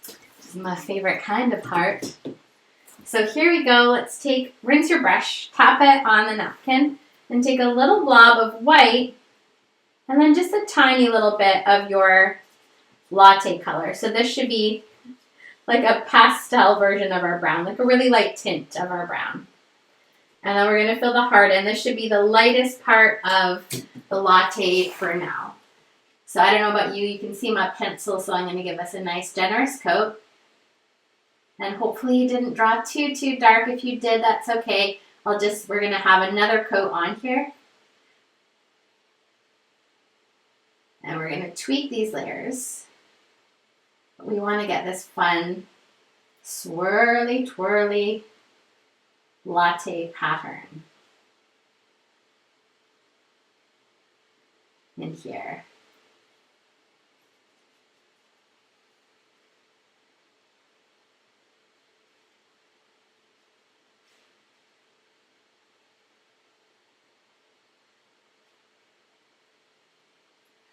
This is my favorite kind of heart. So here we go. Let's rinse your brush, tap it on the napkin, and take a little blob of white and then just a tiny little bit of your latte color. So this should be like a pastel version of our brown, like a really light tint of our brown. And then we're going to fill the heart in. This should be the lightest part of the latte for now. So I don't know about you, you can see my pencil, so I'm going to give us a nice generous coat. And hopefully you didn't draw too dark. If you did, that's okay. We're going to have another coat on here. And we're going to tweak these layers. But we want to get this fun, swirly, twirly latte pattern in here.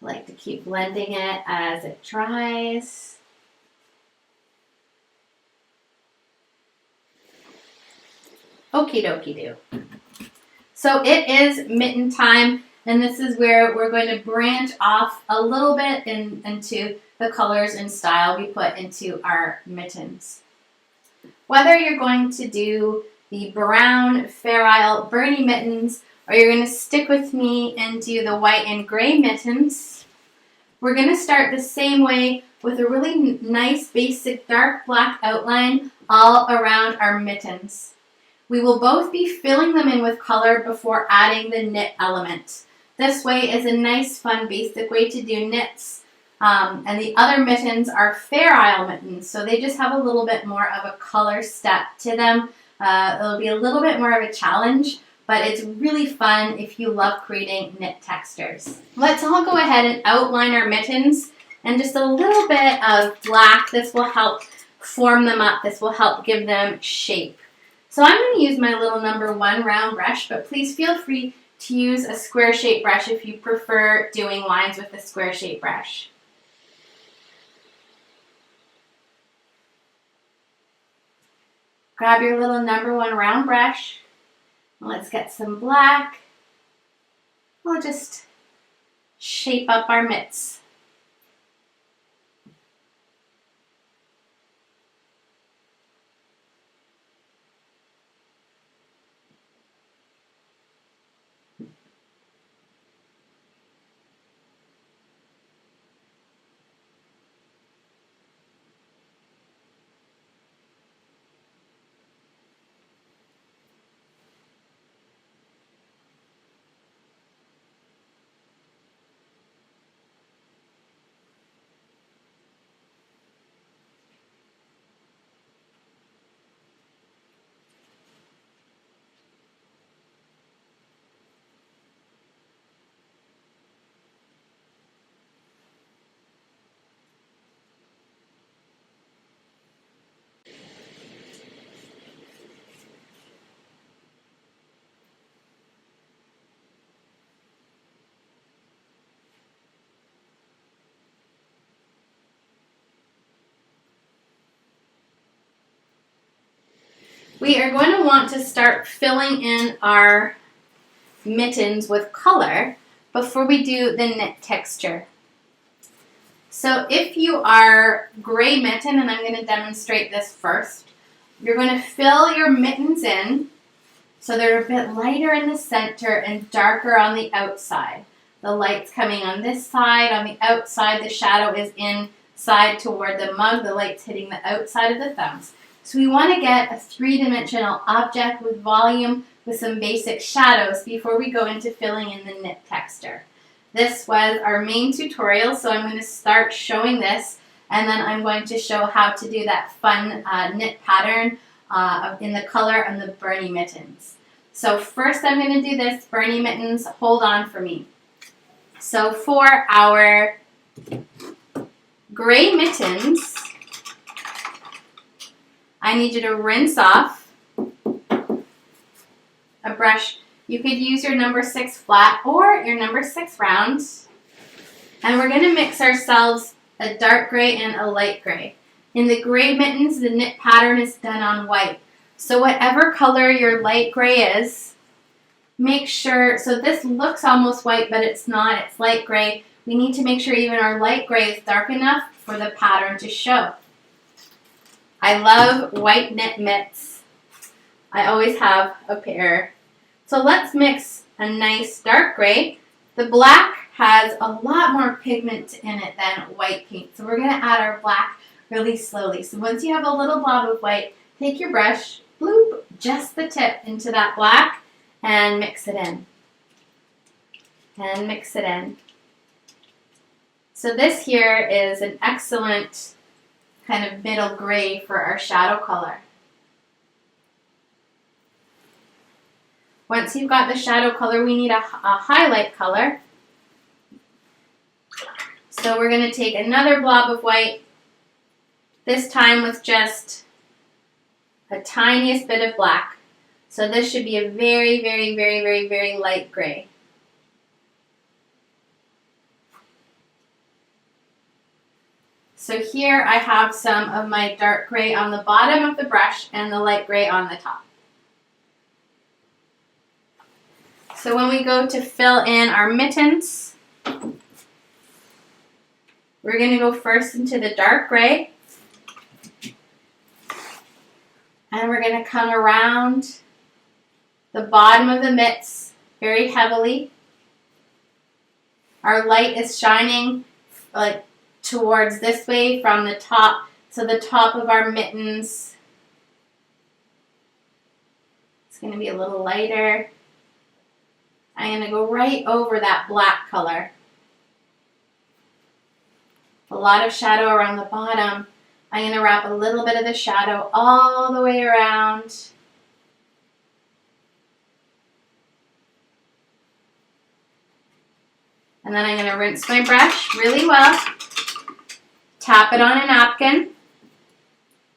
I like to keep blending it as it dries. Okie dokie do. So it is mitten time, and this is where we're going to branch off a little bit into the colors and style we put into our mittens. Whether you're going to do the brown Fair Isle Bernie mittens or you're going to stick with me and do the white and gray mittens, we're going to start the same way with a really nice basic dark black outline all around our mittens. We will both be filling them in with color before adding the knit element. This way is a nice fun basic way to do knits. And the other mittens are Fair Isle mittens, so they just have a little bit more of a color step to them. It'll be a little bit more of a challenge, but it's really fun if you love creating knit textures. Let's all go ahead and outline our mittens, and just a little bit of black. This will help form them up. This will help give them shape. So I'm going to use my little number 1 round brush, but please feel free to use a square shape brush if you prefer doing lines with a square shape brush. Grab your little number 1 round brush. Let's get some black. We'll just shape up our mitts. We are going to want to start filling in our mittens with color before we do the knit texture. So if you are gray mitten, and I'm going to demonstrate this first, you're going to fill your mittens in so they're a bit lighter in the center and darker on the outside. The light's coming on this side, on the outside the shadow is inside toward the mug, the light's hitting the outside of the thumbs. So we want to get a 3-dimensional object with volume with some basic shadows before we go into filling in the knit texture. This was our main tutorial, so I'm going to start showing this, and then I'm going to show how to do that fun knit pattern in the color and the Bernie mittens. So first I'm going to do this Bernie mittens. Hold on for me. So for our gray mittens, I need you to rinse off a brush. You could use your number 6 flat or your number 6 round. And we're going to mix ourselves a dark gray and a light gray. In the gray mittens, the knit pattern is done on white. So whatever color your light gray is, make sure, so this looks almost white, but it's not, it's light gray. We need to make sure even our light gray is dark enough for the pattern to show. I love white knit mitts. I always have a pair. So let's mix a nice dark gray. The black has a lot more pigment in it than white paint. So we're going to add our black really slowly. So once you have a little blob of white, take your brush, bloop, just the tip into that black and mix it in. And mix it in. So this here is an excellent kind of middle gray for our shadow color. Once you've got the shadow color, we need a highlight color. So we're going to take another blob of white, this time with just a tiniest bit of black. So this should be a very, very, very, very, very light gray. So here I have some of my dark gray on the bottom of the brush and the light gray on the top. So when we go to fill in our mittens, we're going to go first into the dark gray. And we're going to come around the bottom of the mitts very heavily. Our light is shining like towards this way from the top. So the top of our mittens is going to be a little lighter. I'm going to go right over that black color. A lot of shadow around the bottom. I'm going to wrap a little bit of the shadow all the way around. And then I'm going to rinse my brush really well, tap it on a napkin.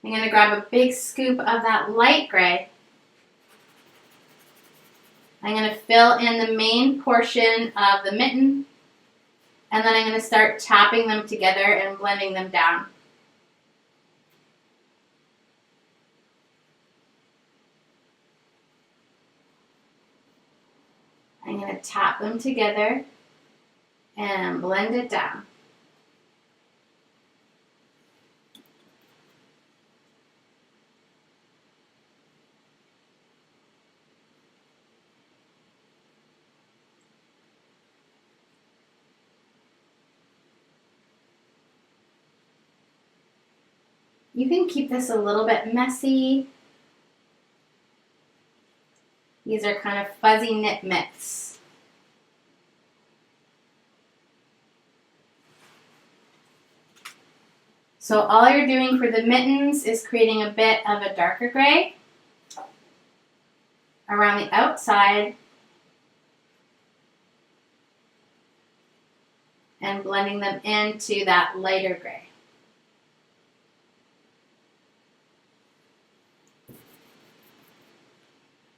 I'm going to grab a big scoop of that light gray. I'm going to fill in the main portion of the mitten, and then I'm going to start tapping them together and blending them down. I'm going to tap them together and blend it down. You can keep this a little bit messy. These are kind of fuzzy knit mitts. So all you're doing for the mittens is creating a bit of a darker gray around the outside and blending them into that lighter gray.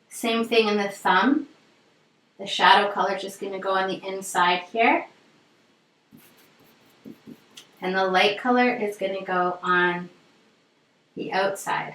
Same thing in the thumb. The shadow color is just going to go on the inside here. And the light color is going to go on the outside.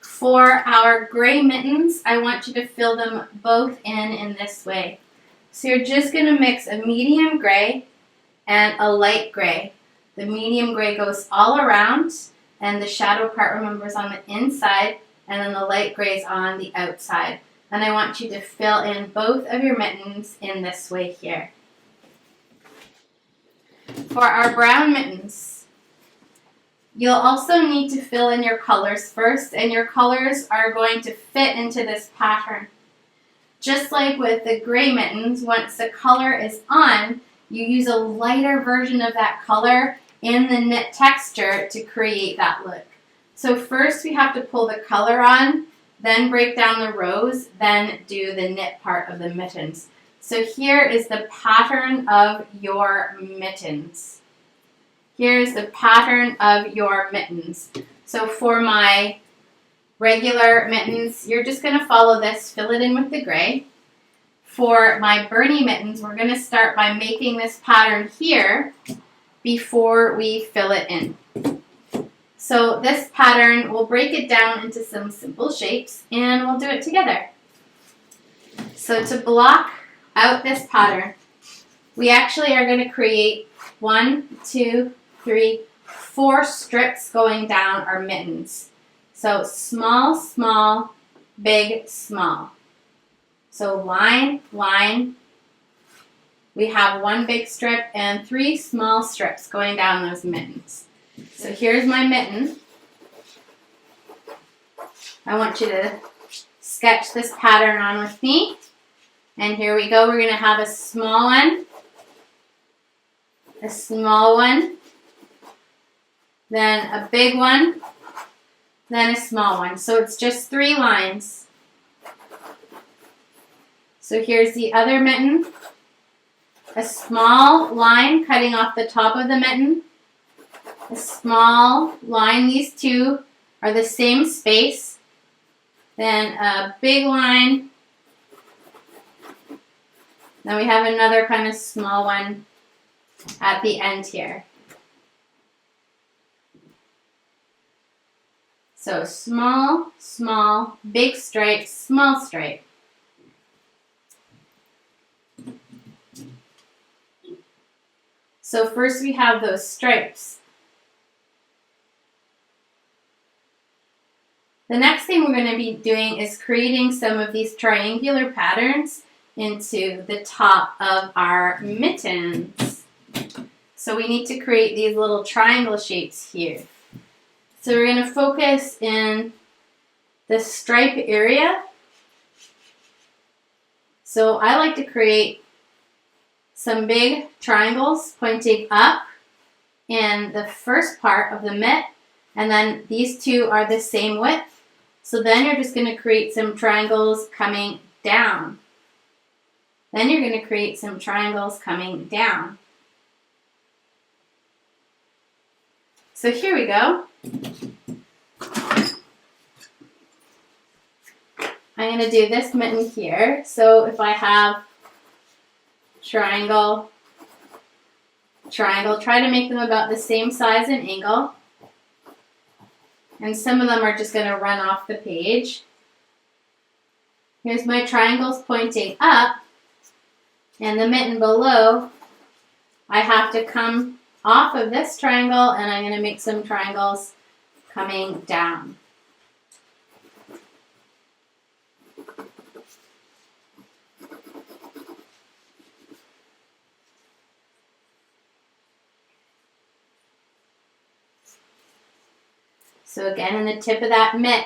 For our gray mittens, I want you to fill them both in this way. So you're just going to mix a medium gray and a light gray. The medium gray goes all around, and the shadow part, remember, is on the inside, and then the light gray is on the outside. And I want you to fill in both of your mittens in this way here. For our brown mittens, you'll also need to fill in your colors first, and your colors are going to fit into this pattern. Just like with the gray mittens, once the color is on, you use a lighter version of that color in the knit texture to create that look. So first we have to pull the color on, then break down the rows, then do the knit part of the mittens. So here is the pattern of your mittens. Here's the pattern of your mittens. So for my regular mittens, you're just going to follow this, fill it in with the gray. For my Bernie mittens, we're going to start by making this pattern here before we fill it in. So this pattern, we'll break it down into some simple shapes, and we'll do it together. So to block out this pattern, we actually are going to create 1, 2, 3, 4 strips going down our mittens. So small, small, big, small. So line, line. We have 1 big strip and 3 small strips going down those mittens. So here's my mitten. I want you to sketch this pattern on with me. And here we go. We're going to have a small one, a small one, then a big one, then a small one. So it's just 3 lines. So here's the other mitten. A small line cutting off the top of the mitten. A small line. These two are the same space. Then a big line. Then we have another kind of small one at the end here. So small, small, big stripe, small stripe. So first we have those stripes. The next thing we're going to be doing is creating some of these triangular patterns into the top of our mittens. So we need to create these little triangle shapes here. So we're going to focus in the stripe area. So I like to create some big triangles pointing up in the first part of the mitt, and then these two are the same width. So then you're just going to create some triangles coming down. Then you're going to create some triangles coming down. So here we go. I'm going to do this mitten here. So if I have triangle, triangle, try to make them about the same size and angle. And some of them are just going to run off the page. Here's my triangles pointing up. And the mitten below, I have to come off of this triangle, and I'm going to make some triangles coming down. So again, in the tip of that mitt,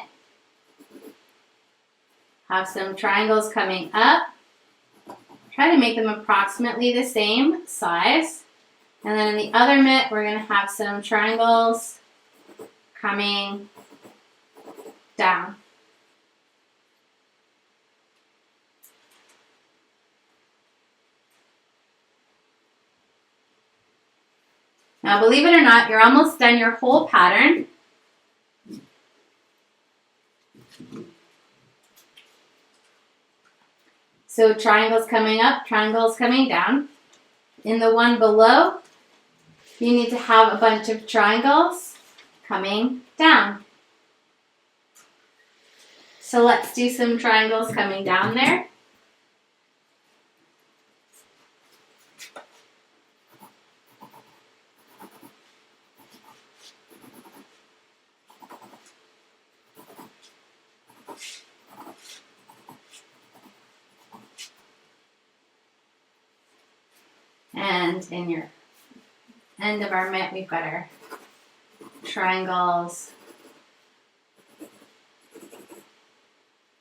have some triangles coming up. Try to make them approximately the same size. And then in the other mitt, we're going to have some triangles coming down. Now, believe it or not, you're almost done your whole pattern. So triangles coming up, triangles coming down. In the one below, you need to have a bunch of triangles coming down. So let's do some triangles coming down there. And in your end of our mitt, we've got our triangles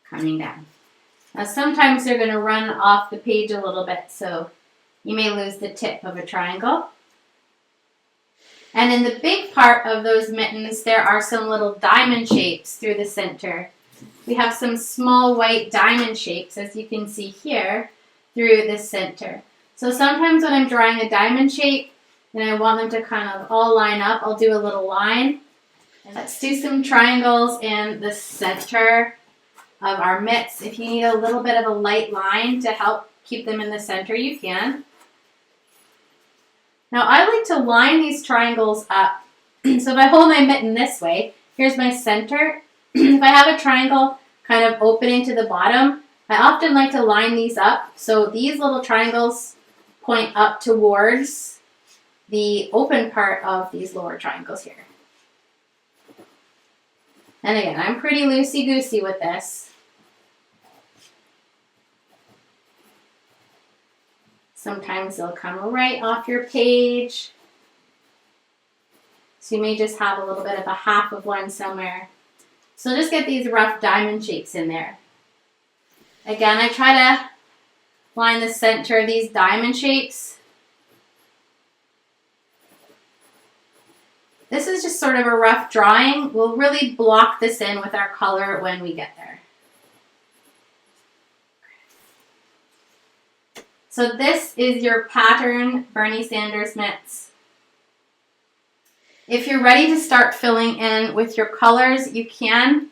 coming down. Now sometimes they're going to run off the page a little bit, so you may lose the tip of a triangle. And in the big part of those mittens, there are some little diamond shapes through the center. We have some small white diamond shapes, as you can see here, through the center. So sometimes when I'm drawing a diamond shape and I want them to kind of all line up, I'll do a little line. Let's do some triangles in the center of our mitts. If you need a little bit of a light line to help keep them in the center, you can. Now I like to line these triangles up. So if I hold my mitten this way, here's my center. If I have a triangle kind of opening to the bottom, I often like to line these up. So these little triangles point up towards the open part of these lower triangles here. And again, I'm pretty loosey-goosey with this. Sometimes they'll come right off your page. So you may just have a little bit of a half of one somewhere. So just get these rough diamond shapes in there. Again, I try to line the center of these diamond shapes. This is just sort of a rough drawing. We'll really block this in with our color when we get there. So this is your pattern Bernie Sanders mitts. If you're ready to start filling in with your colors, you can.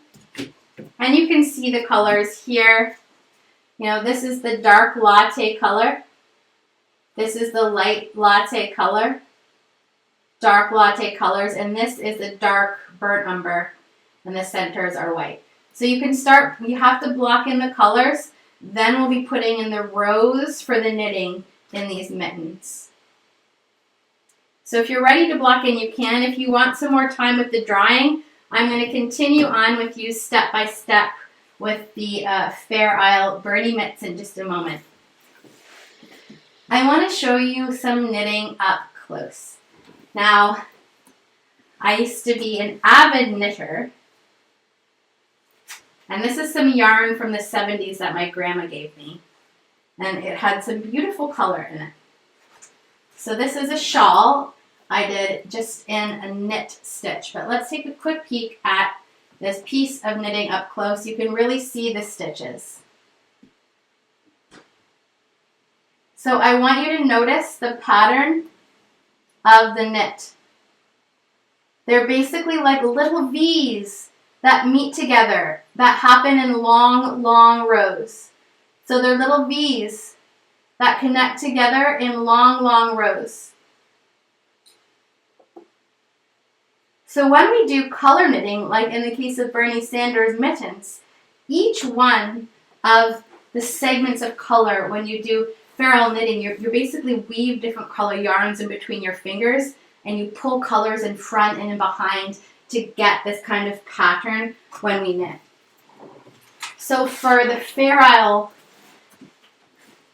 And you can see the colors here. You know, this is the dark latte color. This is the light latte color. Dark latte colors. And this is the dark burnt umber. And the centers are white. So you can start, you have to block in the colors. Then we'll be putting in the rows for the knitting in these mittens. So if you're ready to block in, you can. If you want some more time with the drawing, I'm going to continue on with you step by step with the Fair Isle Bernie mitts in just a moment. I want to show you some knitting up close. Now, I used to be an avid knitter, and this is some yarn from the 70s that my grandma gave me, and it had some beautiful color in it. So this is a shawl I did just in a knit stitch, but let's take a quick peek at this piece of knitting up close. You can really see the stitches. So I want you to notice the pattern of the knit. They're basically like little V's that meet together, that happen in long, long rows. So they're little V's that connect together in long, long rows. So when we do color knitting, like in the case of Bernie Sanders Mittens, each one of the segments of color, when you do ferrule knitting, you basically weave different color yarns in between your fingers, and you pull colors in front and in behind to get this kind of pattern when we knit. So for the ferrule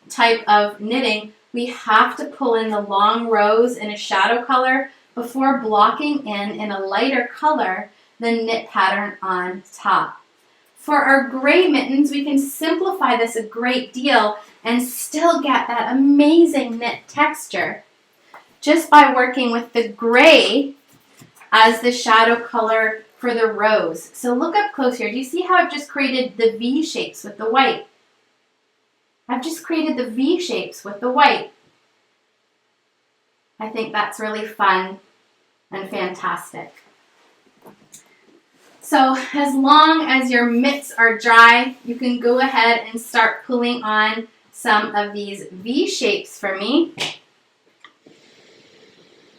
type of knitting, we have to pull in the long rows in a shadow color before blocking in a lighter color the knit pattern on top. For our gray mittens, we can simplify this a great deal and still get that amazing knit texture just by working with the gray as the shadow color for the rows. So look up close here. Do you see how I've just created the V shapes with the white? I've just created the V shapes with the white. I think that's really fun and fantastic. So as long as your mitts are dry, you can go ahead and start pulling on some of these V shapes for me.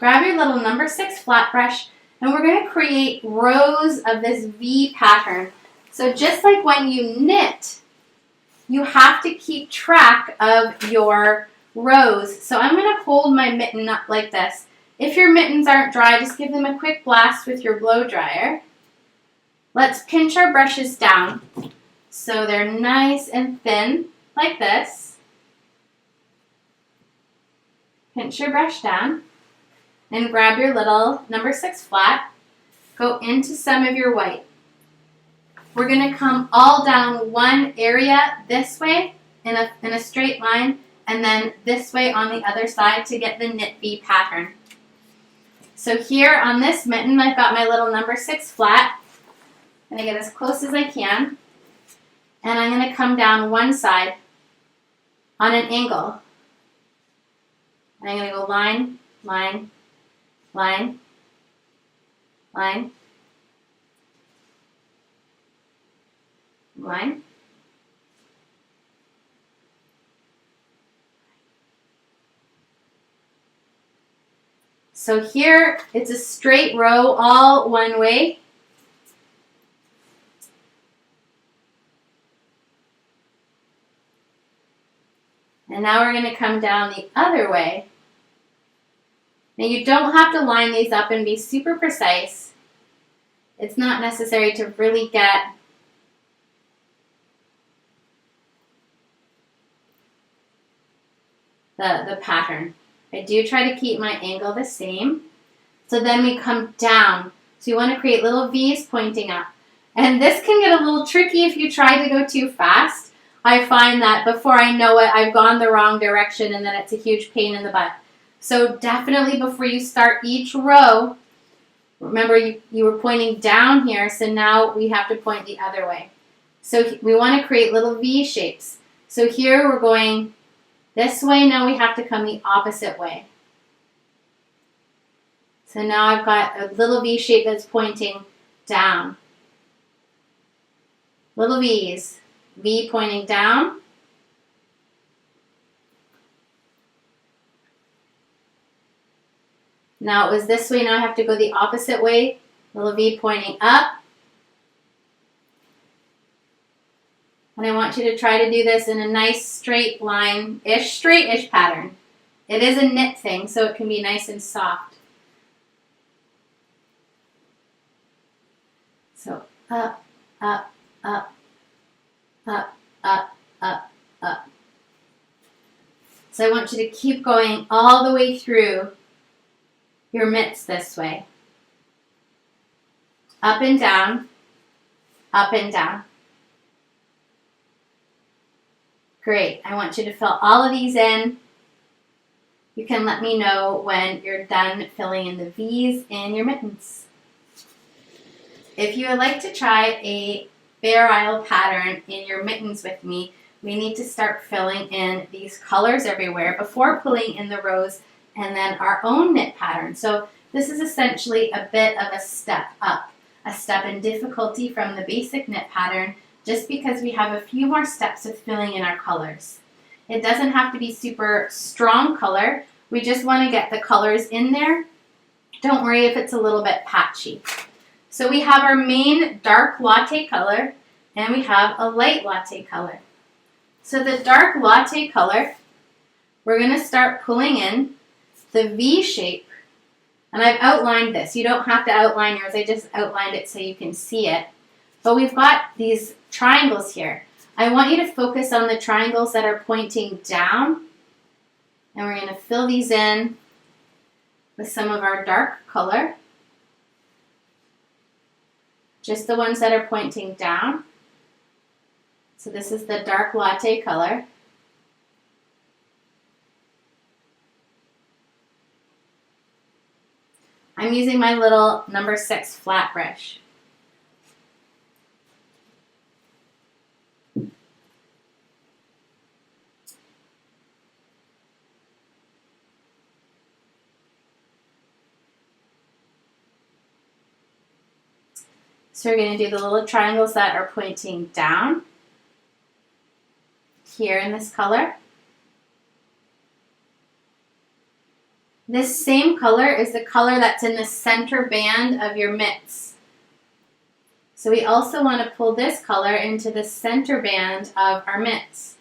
Grab your little number 6 flat brush, and we're going to create rows of this V pattern. So just like when you knit, you have to keep track of your rows. So I'm going to hold my mitten up like this. If your mittens aren't dry, just give them a quick blast with your blow dryer. Let's pinch our brushes down so they're nice and thin like this. Pinch your brush down and grab your little number 6 flat. Go into some of your white. We're going to come all down one area this way in a straight line, and then this way on the other side to get the knit V pattern. So here on this mitten, I've got my little number 6 flat. I'm going to get as close as I can, and I'm going to come down one side on an angle. I'm going to go line, line, line, line, line. So here it's a straight row all one way. And now we're going to come down the other way. Now you don't have to line these up and be super precise. It's not necessary to really get the pattern. I do try to keep my angle the same. So then we come down. So you want to create little V's pointing up. And this can get a little tricky if you try to go too fast. I find that before I know it, I've gone the wrong direction, and then it's a huge pain in the butt. So definitely before you start each row, remember you were pointing down here, so now we have to point the other way. So we want to create little V shapes. So here we're going this way, now we have to come the opposite way. So now I've got a little V shape that's pointing down. Little V's. V pointing down. Now it was this way, now I have to go the opposite way. Little V pointing up. And I want you to try to do this in a nice straight line-ish, straight-ish pattern. It is a knit thing, so it can be nice and soft. So up, up, up, up, up, up, up. So I want you to keep going all the way through your mitts this way. Up and down, up and down. Great. I want you to fill all of these in. You can let me know when you're done filling in the V's in your mittens. If you would like to try a Fair Isle pattern in your mittens with me, we need to start filling in these colors everywhere before pulling in the rows and then our own knit pattern. So this is essentially a bit of a step up, a step in difficulty from the basic knit pattern, just because we have a few more steps of filling in our colors. It doesn't have to be super strong color. We just want to get the colors in there. Don't worry if it's a little bit patchy. So we have our main dark latte color and we have a light latte color. So the dark latte color, we're going to start pulling in the V shape. And I've outlined this. You don't have to outline yours. I just outlined it so you can see it. But we've got these triangles here. I want you to focus on the triangles that are pointing down. And we're going to fill these in with some of our dark color. Just the ones that are pointing down. So this is the dark latte color. I'm using my little number 6 flat brush. So we're going to do the little triangles that are pointing down here in this color. This same color is the color that's in the center band of your mitts. So we also want to pull this color into the center band of our mitts.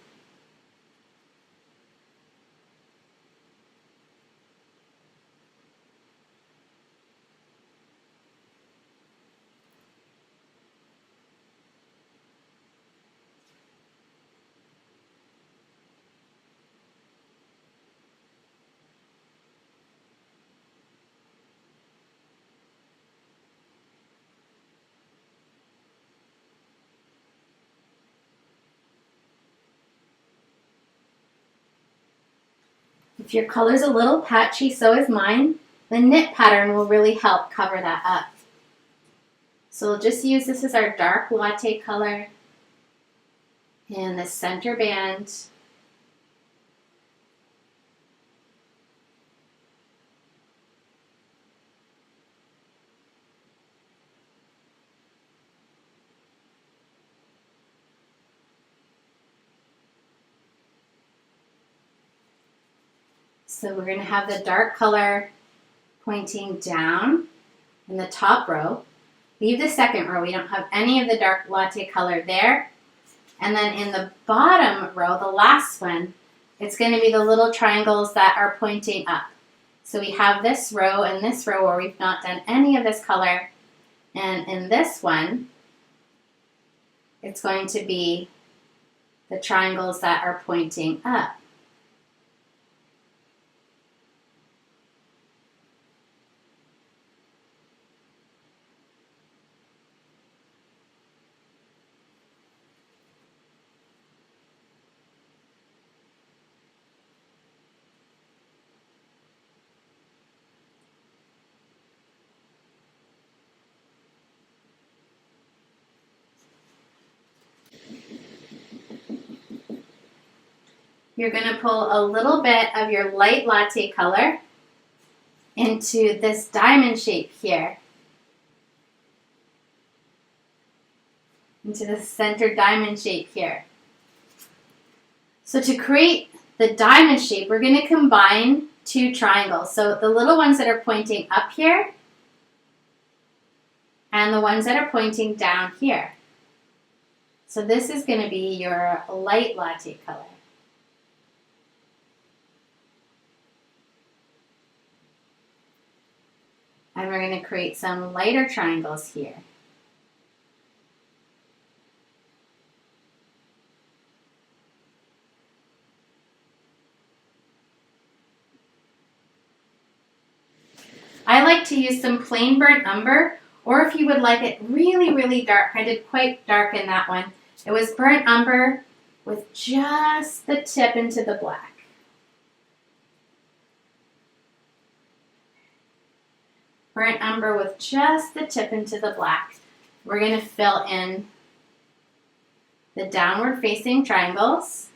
If your color's a little patchy, so is mine, the knit pattern will really help cover that up. So we'll just use this as our dark latte color in the center band. So we're going to have the dark color pointing down in the top row. Leave the second row. We don't have any of the dark latte color there. And then in the bottom row, the last one, it's going to be the little triangles that are pointing up. So we have this row and this row where we've not done any of this color. And in this one, it's going to be the triangles that are pointing up. You're going to pull a little bit of your light latte color into this diamond shape here. Into the center diamond shape here. So to create the diamond shape, we're going to combine two triangles. So the little ones that are pointing up here and the ones that are pointing down here. So this is going to be your light latte color. And we're going to create some lighter triangles here. use some plain burnt umber, or if you would like it really, really dark, I did quite dark in that one. It was burnt umber with just the tip into the black. Burnt umber with just the tip into the black. We're going to fill in the downward facing triangles.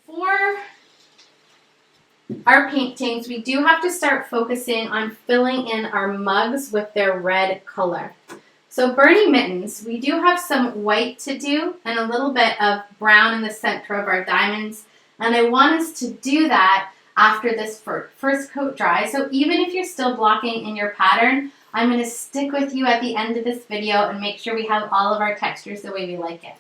For our paintings, we do have to start focusing on filling in our mugs with their red color. So Bernie Mittens, we do have some white to do and a little bit of brown in the center of our diamonds. And I want us to do that after this first coat dries. So even if you're still blocking in your pattern, I'm going to stick with you at the end of this video and make sure we have all of our textures the way we like it.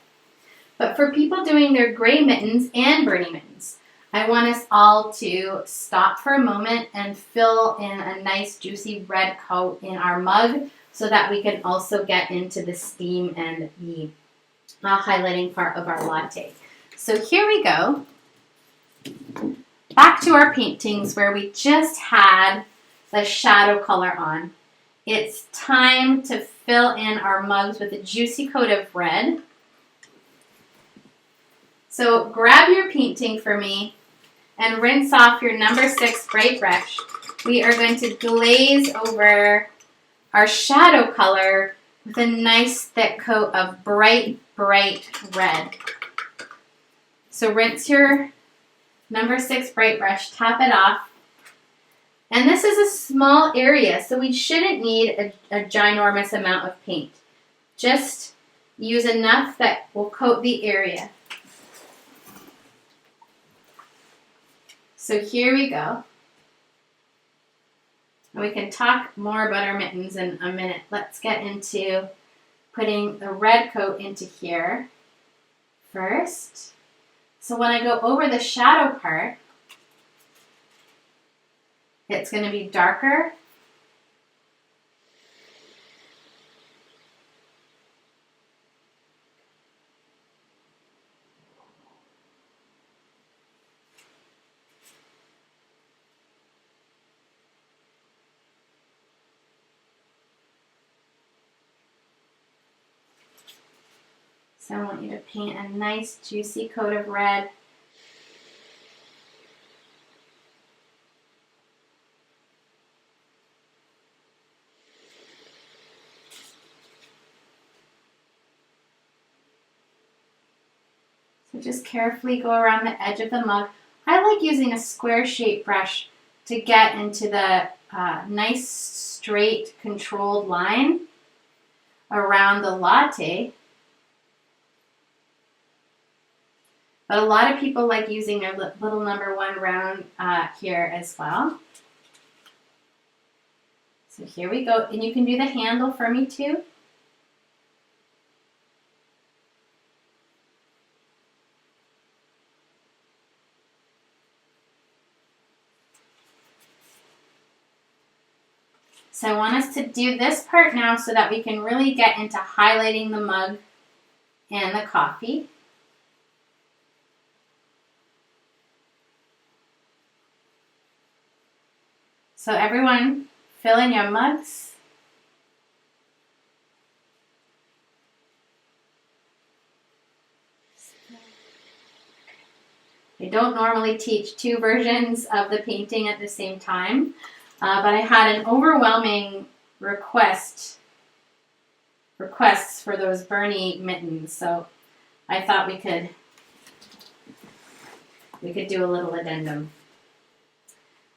But for people doing their gray mittens and Bernie Mittens, I want us all to stop for a moment and fill in a nice juicy red coat in our mug so that we can also get into the steam and the highlighting part of our latte. So here we go. Back to our paintings where we just had the shadow color on. It's time to fill in our mugs with a juicy coat of red. So grab your painting for me and rinse off your number 6 bright brush. We are going to glaze over our shadow color with a nice thick coat of bright, bright red. So rinse your number 6 bright brush, tap it off. And this is a small area, so we shouldn't need a ginormous amount of paint. Just use enough that will coat the area. So here we go. And we can talk more about our mittens in a minute. Let's get into putting the red coat into here first. So when I go over the shadow part, it's going to be darker. So I want you to paint a nice juicy coat of red. So just carefully go around the edge of the mug. I like using a square shaped brush to get into the nice straight controlled line around the latte. But a lot of people like using their little number 1 round here as well. So here we go. And you can do the handle for me too. So I want us to do this part now so that we can really get into highlighting the mug and the coffee. So everyone, fill in your mugs. I don't normally teach 2 versions of the painting at the same time, but I had an overwhelming requests for those Bernie mittens, so I thought we could do a little addendum.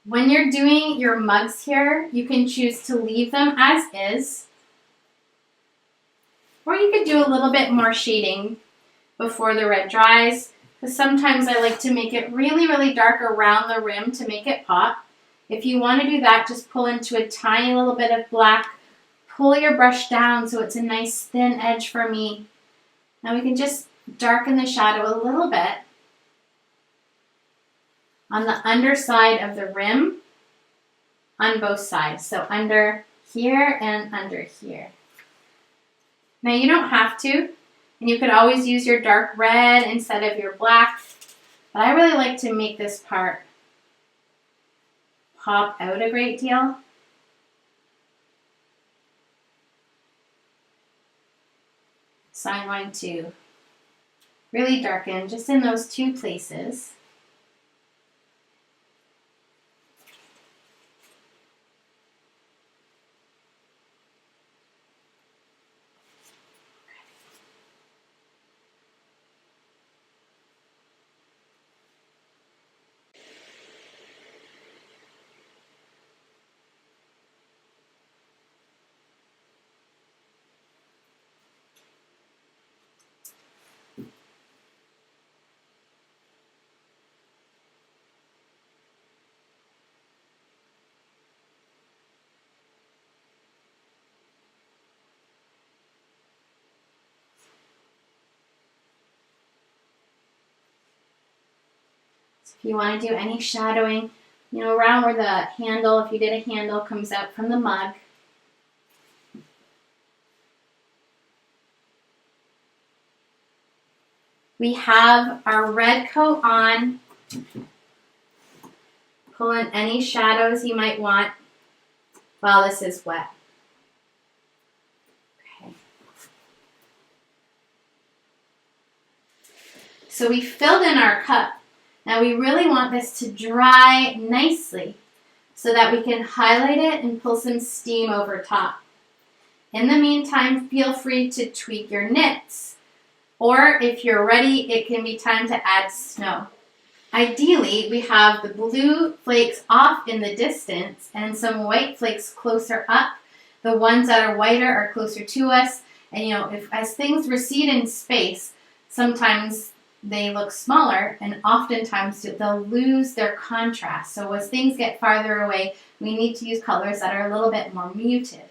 When you're doing your mugs here, you can choose to leave them as is, or you could do a little bit more shading before the red dries, because sometimes I like to make it really, really dark around the rim to make it pop. If you want to do that, just pull into a tiny little bit of black, pull your brush down so it's a nice thin edge for me. Now we can just darken the shadow a little bit on the underside of the rim on both sides. So under here and under here. Now you don't have to. And you could always use your dark red instead of your black. But I really like to make this part pop out a great deal. So I'm going to really darken just in those two places. If you want to do any shadowing, around where the handle, if you did a handle, comes out from the mug. We have our red coat on. Pull in any shadows you might want while this is wet. Okay. So we filled in our cup. Now we really want this to dry nicely so that we can highlight it and pull some steam over top. In the meantime, feel free to tweak your knits. Or if you're ready, it can be time to add snow. Ideally, we have the blue flakes off in the distance and some white flakes closer up. The ones that are whiter are closer to us. And as things recede in space, sometimes they look smaller, and oftentimes they'll lose their contrast. So as things get farther away, we need to use colors that are a little bit more muted.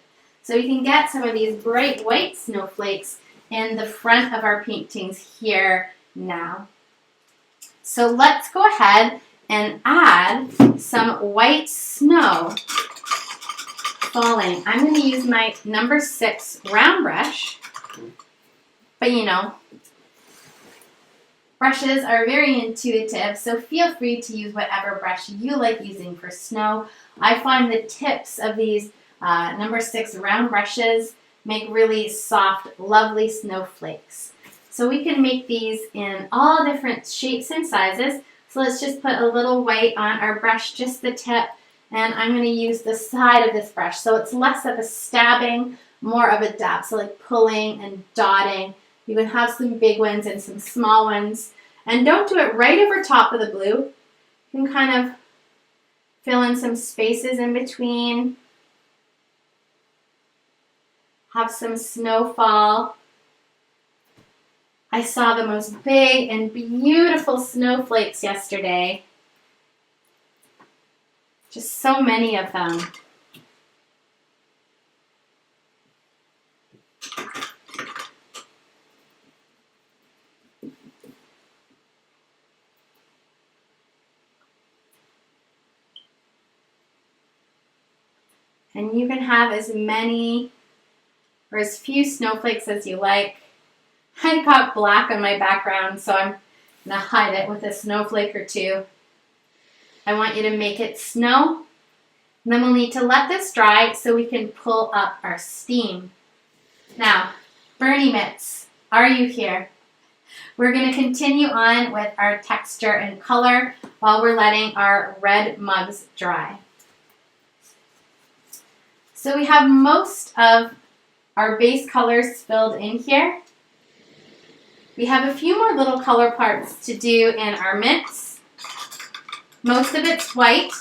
So we can get some of these bright white snowflakes in the front of our paintings here now. So let's go ahead and add some white snow falling. I'm going to use my number 6 round brush, but brushes are very intuitive, so feel free to use whatever brush you like using for snow. I find the tips of these number 6 round brushes make really soft, lovely snowflakes. So we can make these in all different shapes and sizes. So let's just put a little white on our brush, just the tip, and I'm going to use the side of this brush. So it's less of a stabbing, more of a dab, so like pulling and dotting. You can have some big ones and some small ones. And don't do it right over top of the blue. You can kind of fill in some spaces in between. Have some snowfall. I saw the most big and beautiful snowflakes yesterday. Just so many of them. And you can have as many or as few snowflakes as you like. I got black on my background, so I'm going to hide it with a snowflake or two. I want you to make it snow. And then we'll need to let this dry so we can pull up our steam. Now, Bernie Mitts, are you here? We're going to continue on with our texture and color while we're letting our red mugs dry. So we have most of our base colors filled in here. We have a few more little color parts to do in our mitts. Most of it's white,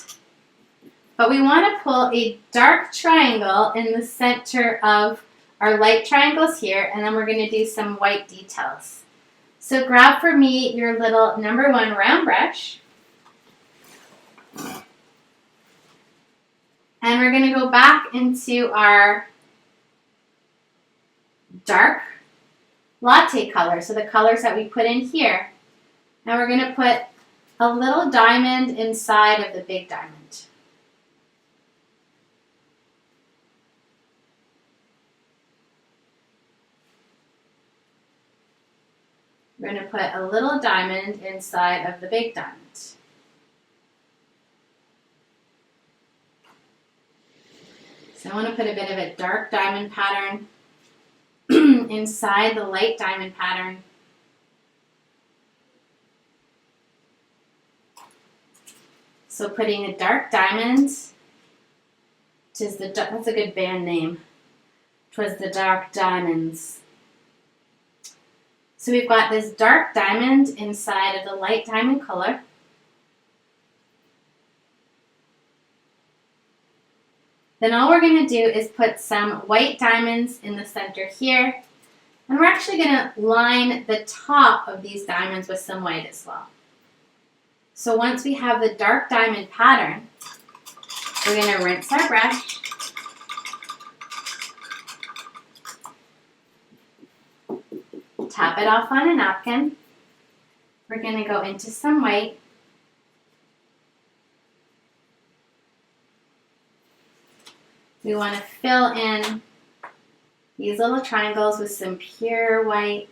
but we want to pull a dark triangle in the center of our light triangles here, and then we're going to do some white details. So grab for me your little number 1 round brush. And we're going to go back into our dark latte color, so the colors that we put in here. Now we're going to put a little diamond inside of the big diamond. we're going to put a little diamond inside of the big diamond. So I want to put a bit of a dark diamond pattern inside the light diamond pattern. So putting a dark diamond, that's a good band name, "'Twas the Dark Diamonds." So we've got this dark diamond inside of the light diamond color. Then all we're going to do is put some white diamonds in the center here. And we're actually going to line the top of these diamonds with some white as well. So once we have the dark diamond pattern, we're going to rinse our brush. Tap it off on a napkin. We're going to go into some white. We want to fill in these little triangles with some pure white.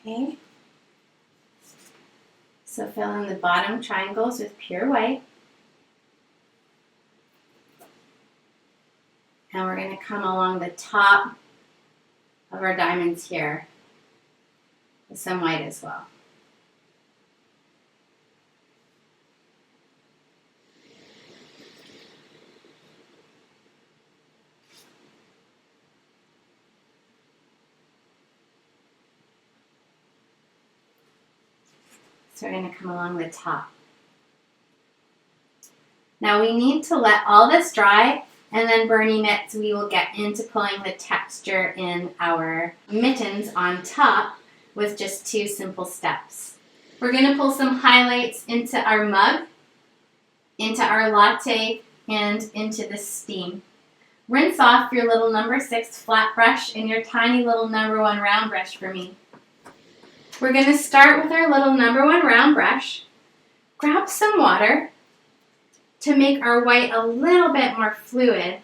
Okay, so fill in the bottom triangles with pure white. And we're going to come along the top of our diamonds here with some white as well. So we're going to come along the top. Now we need to let all this dry, and then Bernie Mitts, we will get into pulling the texture in our mittens on top with just 2 simple steps. We're going to pull some highlights into our mug, into our latte, and into the steam. Rinse off your little number 6 flat brush and your tiny little number 1 round brush for me. We're going to start with our little number 1 round brush. Grab some water to make our white a little bit more fluid.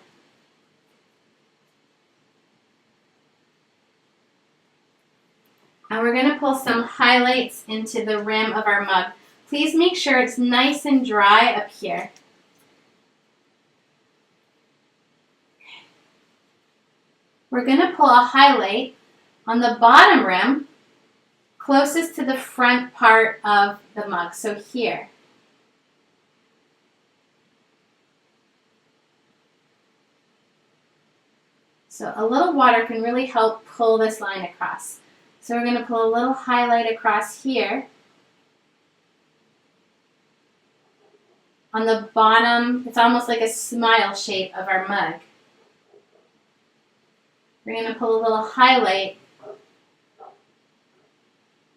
And we're going to pull some highlights into the rim of our mug. Please make sure it's nice and dry up here. We're going to pull a highlight on the bottom rim closest to the front part of the mug, so here. So a little water can really help pull this line across. So we're going to pull a little highlight across here. On the bottom, it's almost like a smile shape of our mug. We're going to pull a little highlight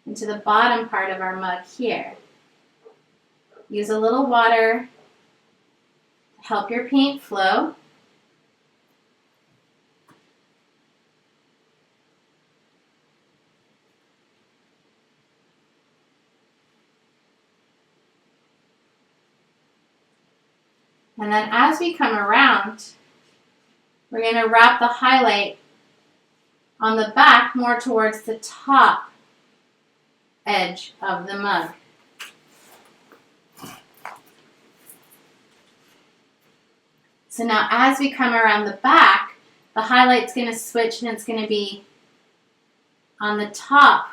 into the bottom part of our mug here. Use a little water to help your paint flow. And then as we come around, we're going to wrap the highlight on the back more towards the top edge of the mug. So now as we come around the back, the highlight's going to switch and it's going to be on the top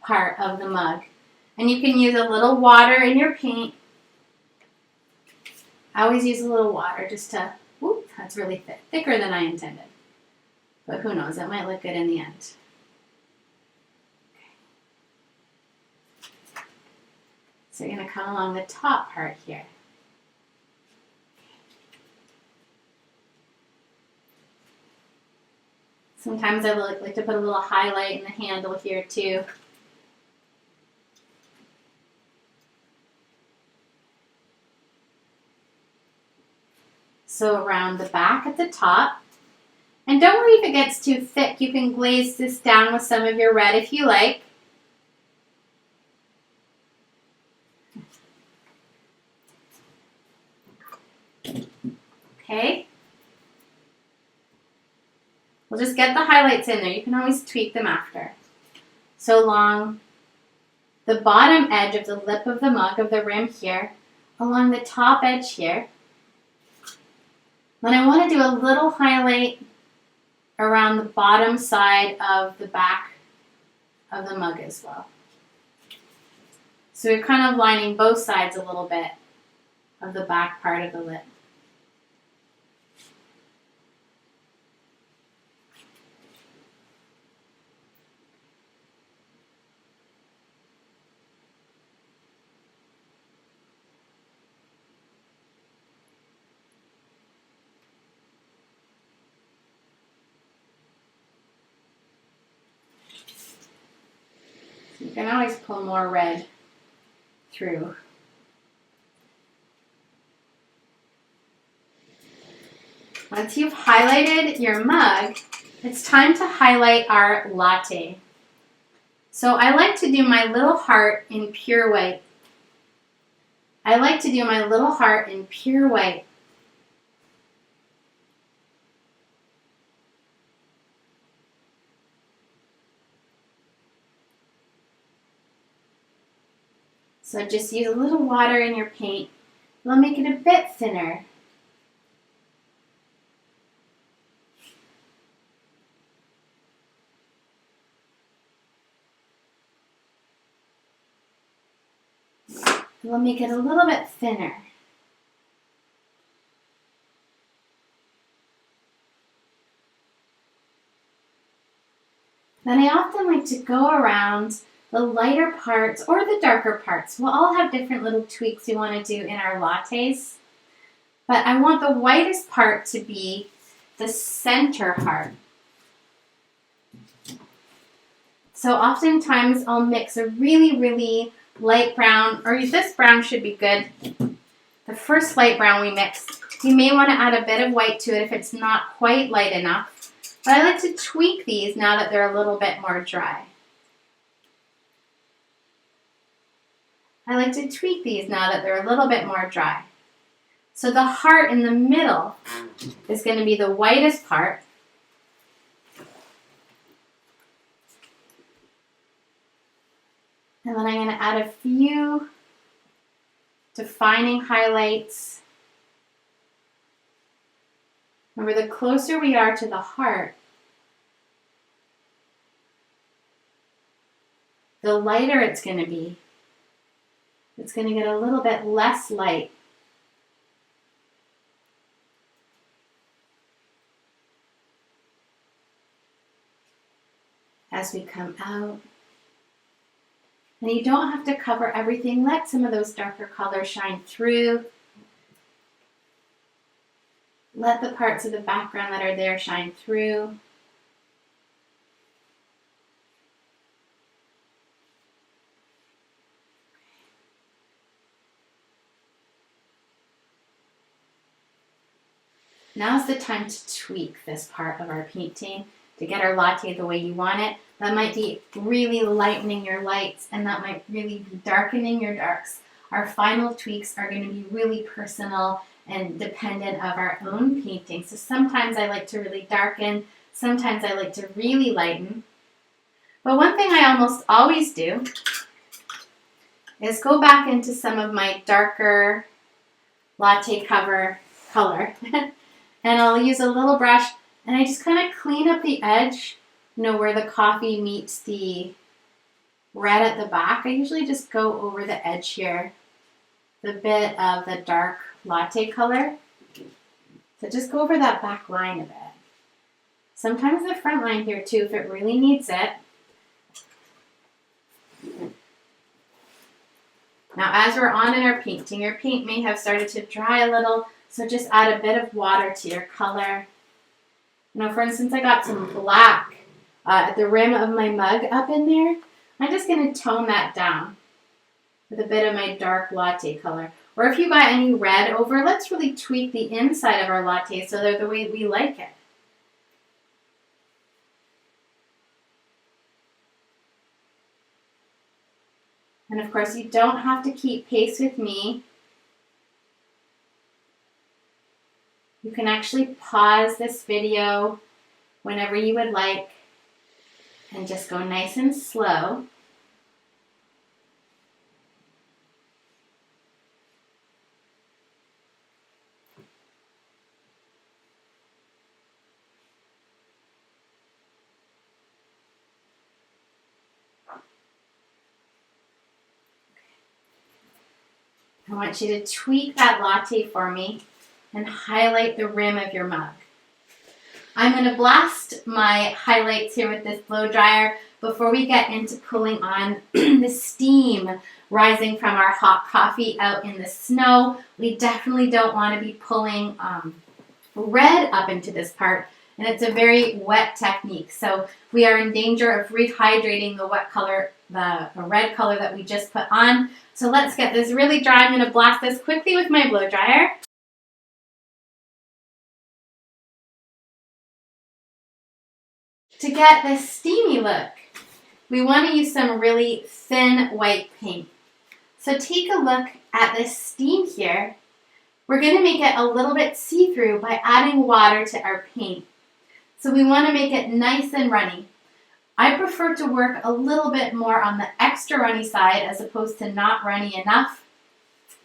part of the mug. And you can use a little water in your paint. I always use a little water just to, whoop, that's really thick, thicker than I intended. But who knows, it might look good in the end. So you're going to come along the top part here. Sometimes I like to put a little highlight in the handle here too. So around the back at the top. And don't worry if it gets too thick. You can glaze this down with some of your red if you like. Okay. We'll just get the highlights in there. You can always tweak them after. So along the bottom edge of the lip of the mug, of the rim here, along the top edge here. Then I want to do a little highlight around the bottom side of the back of the mug as well. So we're kind of lining both sides a little bit of the back part of the lip. You can always pull more red through. Once you've highlighted your mug, it's time to highlight our latte. So I like to do my little heart in pure white. I like to do my little heart in pure white. So just use a little water in your paint. It'll make it a bit thinner. It'll make it a little bit thinner. Then I often like to go around the lighter parts or the darker parts. We'll all have different little tweaks we want to do in our lattes. But I want the whitest part to be the center heart. So oftentimes I'll mix a really, really light brown, or this brown should be good. The first light brown we mixed. You may want to add a bit of white to it if it's not quite light enough. But I like to tweak these now that they're a little bit more dry. I like to tweak these now that they're a little bit more dry. So the heart in the middle is going to be the whitest part. And then I'm going to add a few defining highlights. Remember, the closer we are to the heart, the lighter it's going to be. It's going to get a little bit less light. As we come out. And you don't have to cover everything. Let some of those darker colors shine through. Let the parts of the background that are there shine through. Now's the time to tweak this part of our painting to get our latte the way you want it. That might be really lightening your lights, and that might really be darkening your darks. Our final tweaks are going to be really personal and dependent of our own painting. So sometimes I like to really darken, sometimes I like to really lighten. But one thing I almost always do is go back into some of my darker latte cover color. And I'll use a little brush and I just kind of clean up the edge, you know, where the coffee meets the red at the back. I usually just go over the edge here, the bit of the dark latte color. So just go over that back line a bit. Sometimes the front line here too if it really needs it. Now as we're on in our painting, your paint may have started to dry a little, so just add a bit of water to your color. Now for instance, I got some black at the rim of my mug up in there. I'm just going to tone that down with a bit of my dark latte color. Or if you got any red over, let's really tweak the inside of our latte so they're the way we like it. And of course, you don't have to keep pace with me. You can actually pause this video whenever you would like and just go nice and slow. I want you to tweak that latte for me and highlight the rim of your mug. I'm going to blast my highlights here with this blow dryer before we get into pulling on the steam rising from our hot coffee out in the snow. We definitely don't want to be pulling red up into this part, and it's a very wet technique. So we are in danger of rehydrating the wet color, the red color that we just put on. So let's get this really dry. I'm going to blast this quickly with my blow dryer. To get this steamy look, we want to use some really thin white paint. So take a look at this steam here. We're going to make it a little bit see-through by adding water to our paint. So we want to make it nice and runny. I prefer to work a little bit more on the extra runny side as opposed to not runny enough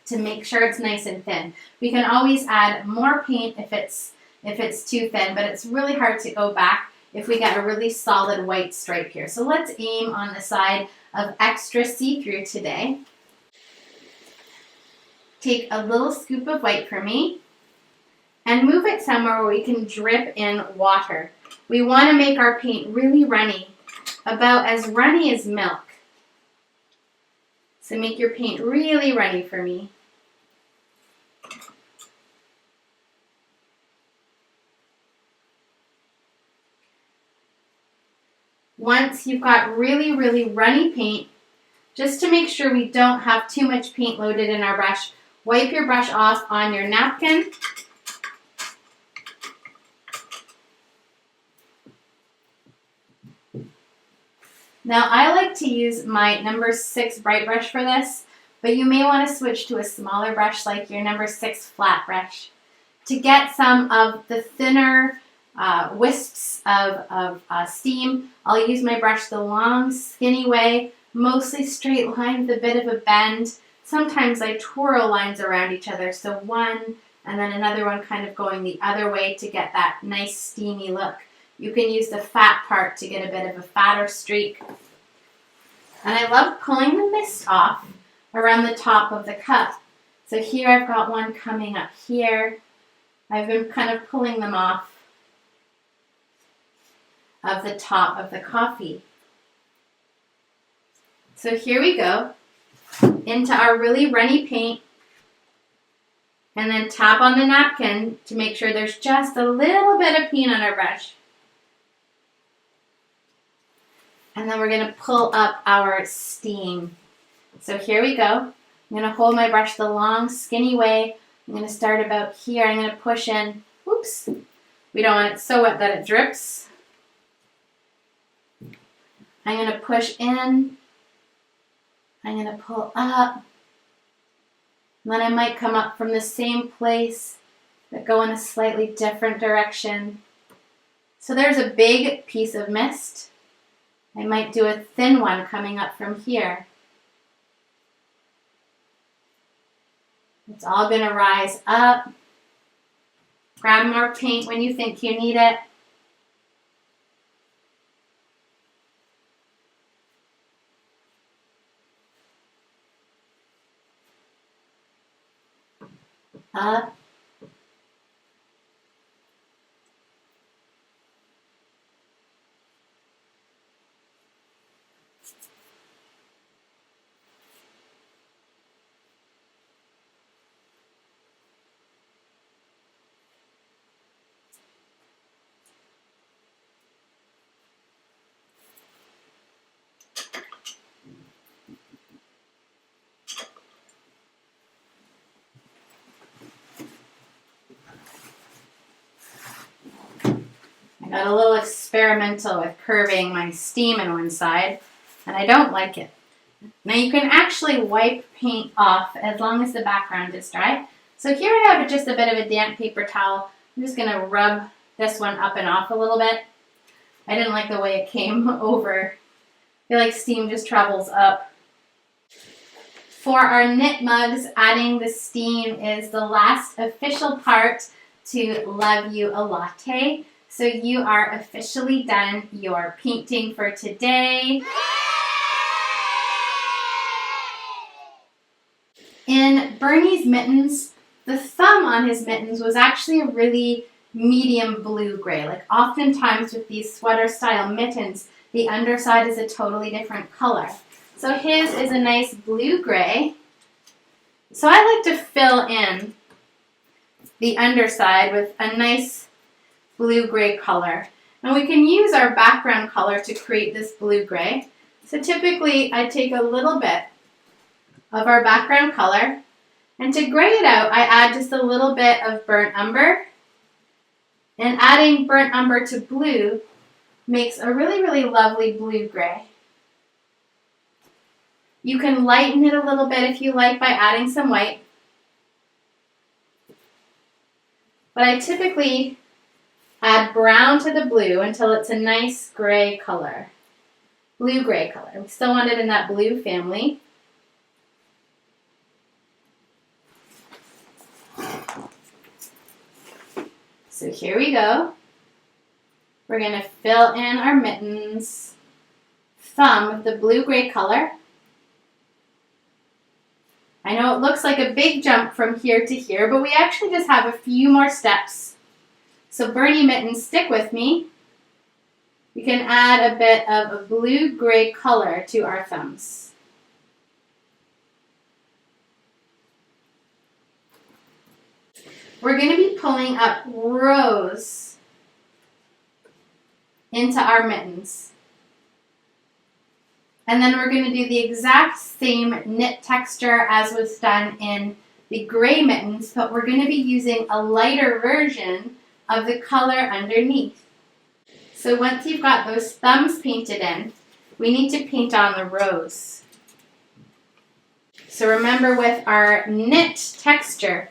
to make sure it's nice and thin. We can always add more paint if it's too thin, but it's really hard to go back if we get a really solid white stripe here. So let's aim on the side of extra see-through today. Take a little scoop of white for me and move it somewhere where we can drip in water. We want to make our paint really runny, about as runny as milk. So make your paint really runny for me. Once you've got really, really runny paint, just to make sure we don't have too much paint loaded in our brush, wipe your brush off on your napkin. Now I like to use my number 6 bright brush for this, but you may want to switch to a smaller brush like your number 6 flat brush. To get some of the thinner wisps of steam, I'll use my brush the long, skinny way, mostly straight line with a bit of a bend. Sometimes I twirl lines around each other, so one and then another one kind of going the other way to get that nice steamy look. You can use the fat part to get a bit of a fatter streak. And I love pulling the mist off around the top of the cup. So here I've got one coming up here. I've been kind of pulling them off of the top of the coffee. So here we go, into our really runny paint, and then tap on the napkin to make sure there's just a little bit of paint on our brush. And then we're going to pull up our steam. So here we go. I'm going to hold my brush the long, skinny way. I'm going to start about here. I'm going to push in. Oops. We don't want it so wet that it drips. I'm going to push in. I'm going to pull up. And then I might come up from the same place, but go in a slightly different direction. So there's a big piece of mist. I might do a thin one coming up from here. It's all going to rise up. Grab more paint when you think you need it. Up. got a little experimental with curving my steam in one side, and I don't like it. Now you can actually wipe paint off as long as the background is dry. So here I have just a bit of a damp paper towel. I'm just going to rub this one up and off a little bit. I didn't like the way it came over. I feel like steam just travels up. For our knit mugs, adding the steam is the last official part to Love You a Latte. So you are officially done your painting for today. In Bernie's mittens, the thumb on his mittens was actually a really medium blue-gray. Like oftentimes with these sweater-style mittens, the underside is a totally different color. So his is a nice blue-gray. So I like to fill in the underside with a nice blue-gray color. And we can use our background color to create this blue-gray. So typically I take a little bit of our background color, and to gray it out, I add just a little bit of burnt umber. And adding burnt umber to blue makes a really, really lovely blue-gray. You can lighten it a little bit if you like by adding some white. But I typically add brown to the blue until it's a nice gray color. Blue-gray color. We still want it in that blue family. So here we go. We're going to fill in our mittens thumb with the blue-gray color. I know it looks like a big jump from here to here, but we actually just have a few more steps. So Bernie mittens, stick with me. We can add a bit of a blue-gray color to our thumbs. We're going to be pulling up rows into our mittens. And then we're going to do the exact same knit texture as was done in the gray mittens, but we're going to be using a lighter version of the color underneath. So once you've got those thumbs painted in, we need to paint on the rows. So remember, with our knit texture,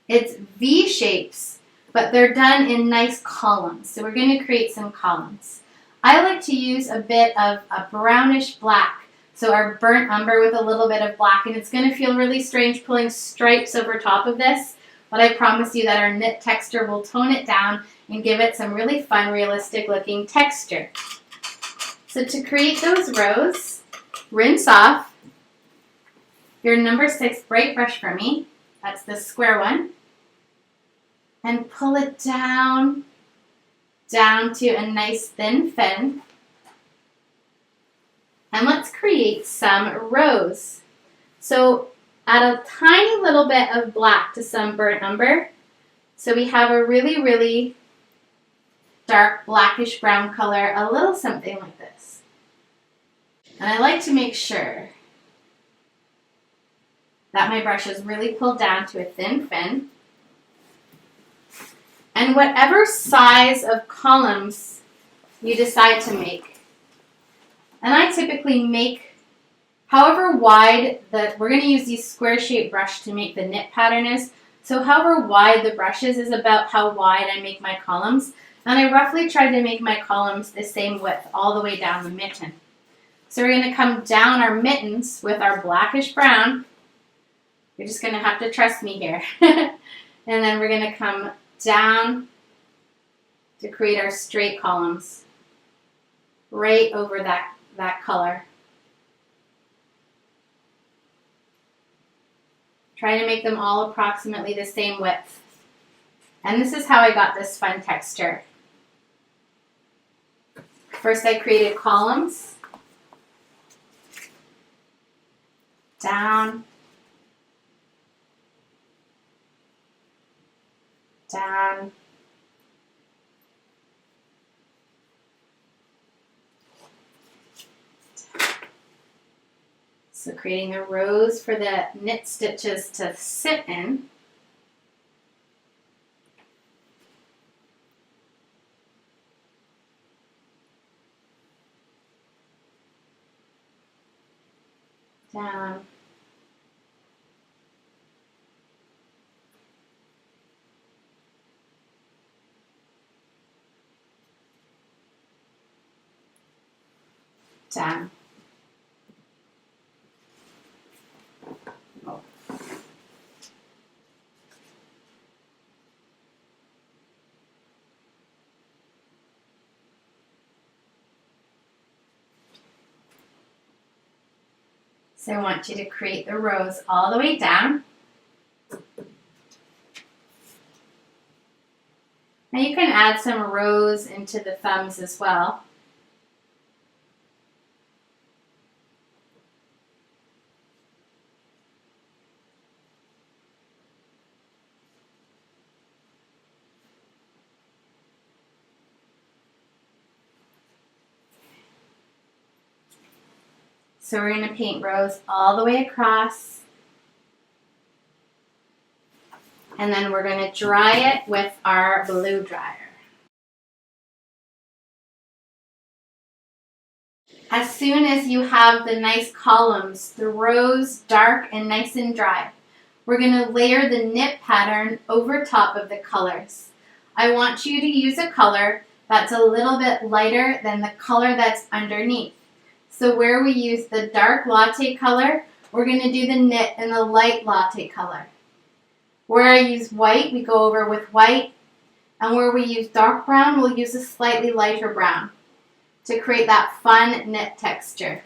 it's V shapes, but they're done in nice columns. So we're going to create some columns. I like to use a bit of a brownish black, so our burnt umber with a little bit of black, and it's going to feel really strange pulling stripes over top of this, but I promise you that our knit texture will tone it down and give it some really fun, realistic looking texture. So to create those rows, rinse off your number 6 bright brush for me. That's the square one. And pull it down to a nice thin fin. And let's create some rows. So add a tiny little bit of black to some burnt umber. So we have a really, really dark blackish brown color, a little something like this. And I like to make sure that my brush is really pulled down to a thin fin. And whatever size of columns you decide to make. And I typically make however wide we're going to use these square shaped brush to make the knit pattern is. So however wide the brush is about how wide I make my columns. And I roughly try to make my columns the same width all the way down the mitten. So we're going to come down our mittens with our blackish brown. You're just going to have to trust me here. And then we're going to come down to create our straight columns right over that color. Try to make them all approximately the same width. And this is how I got this fun texture. First I created columns, down, down, so creating the rows for the knit stitches to sit in. down. Down. Oh. So I want you to create the rose all the way down. Now you can add some rose into the thumbs as well. So we're going to paint rose all the way across. And then we're going to dry it with our blue dryer. As soon as you have the nice columns, the rose dark and nice and dry, we're going to layer the knit pattern over top of the colors. I want you to use a color that's a little bit lighter than the color that's underneath. So where we use the dark latte color, we're going to do the knit in the light latte color. Where I use white, we go over with white. And where we use dark brown, we'll use a slightly lighter brown to create that fun knit texture.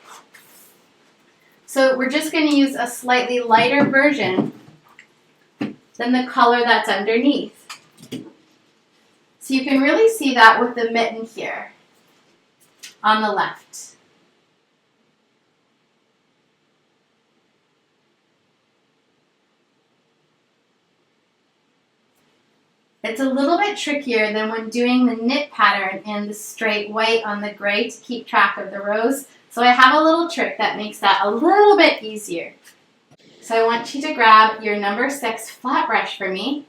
So we're just going to use a slightly lighter version than the color that's underneath. So you can really see that with the mitten here on the left. It's a little bit trickier than when doing the knit pattern in the straight white on the gray to keep track of the rows. So I have a little trick that makes that a little bit easier. So I want you to grab your number 6 flat brush for me.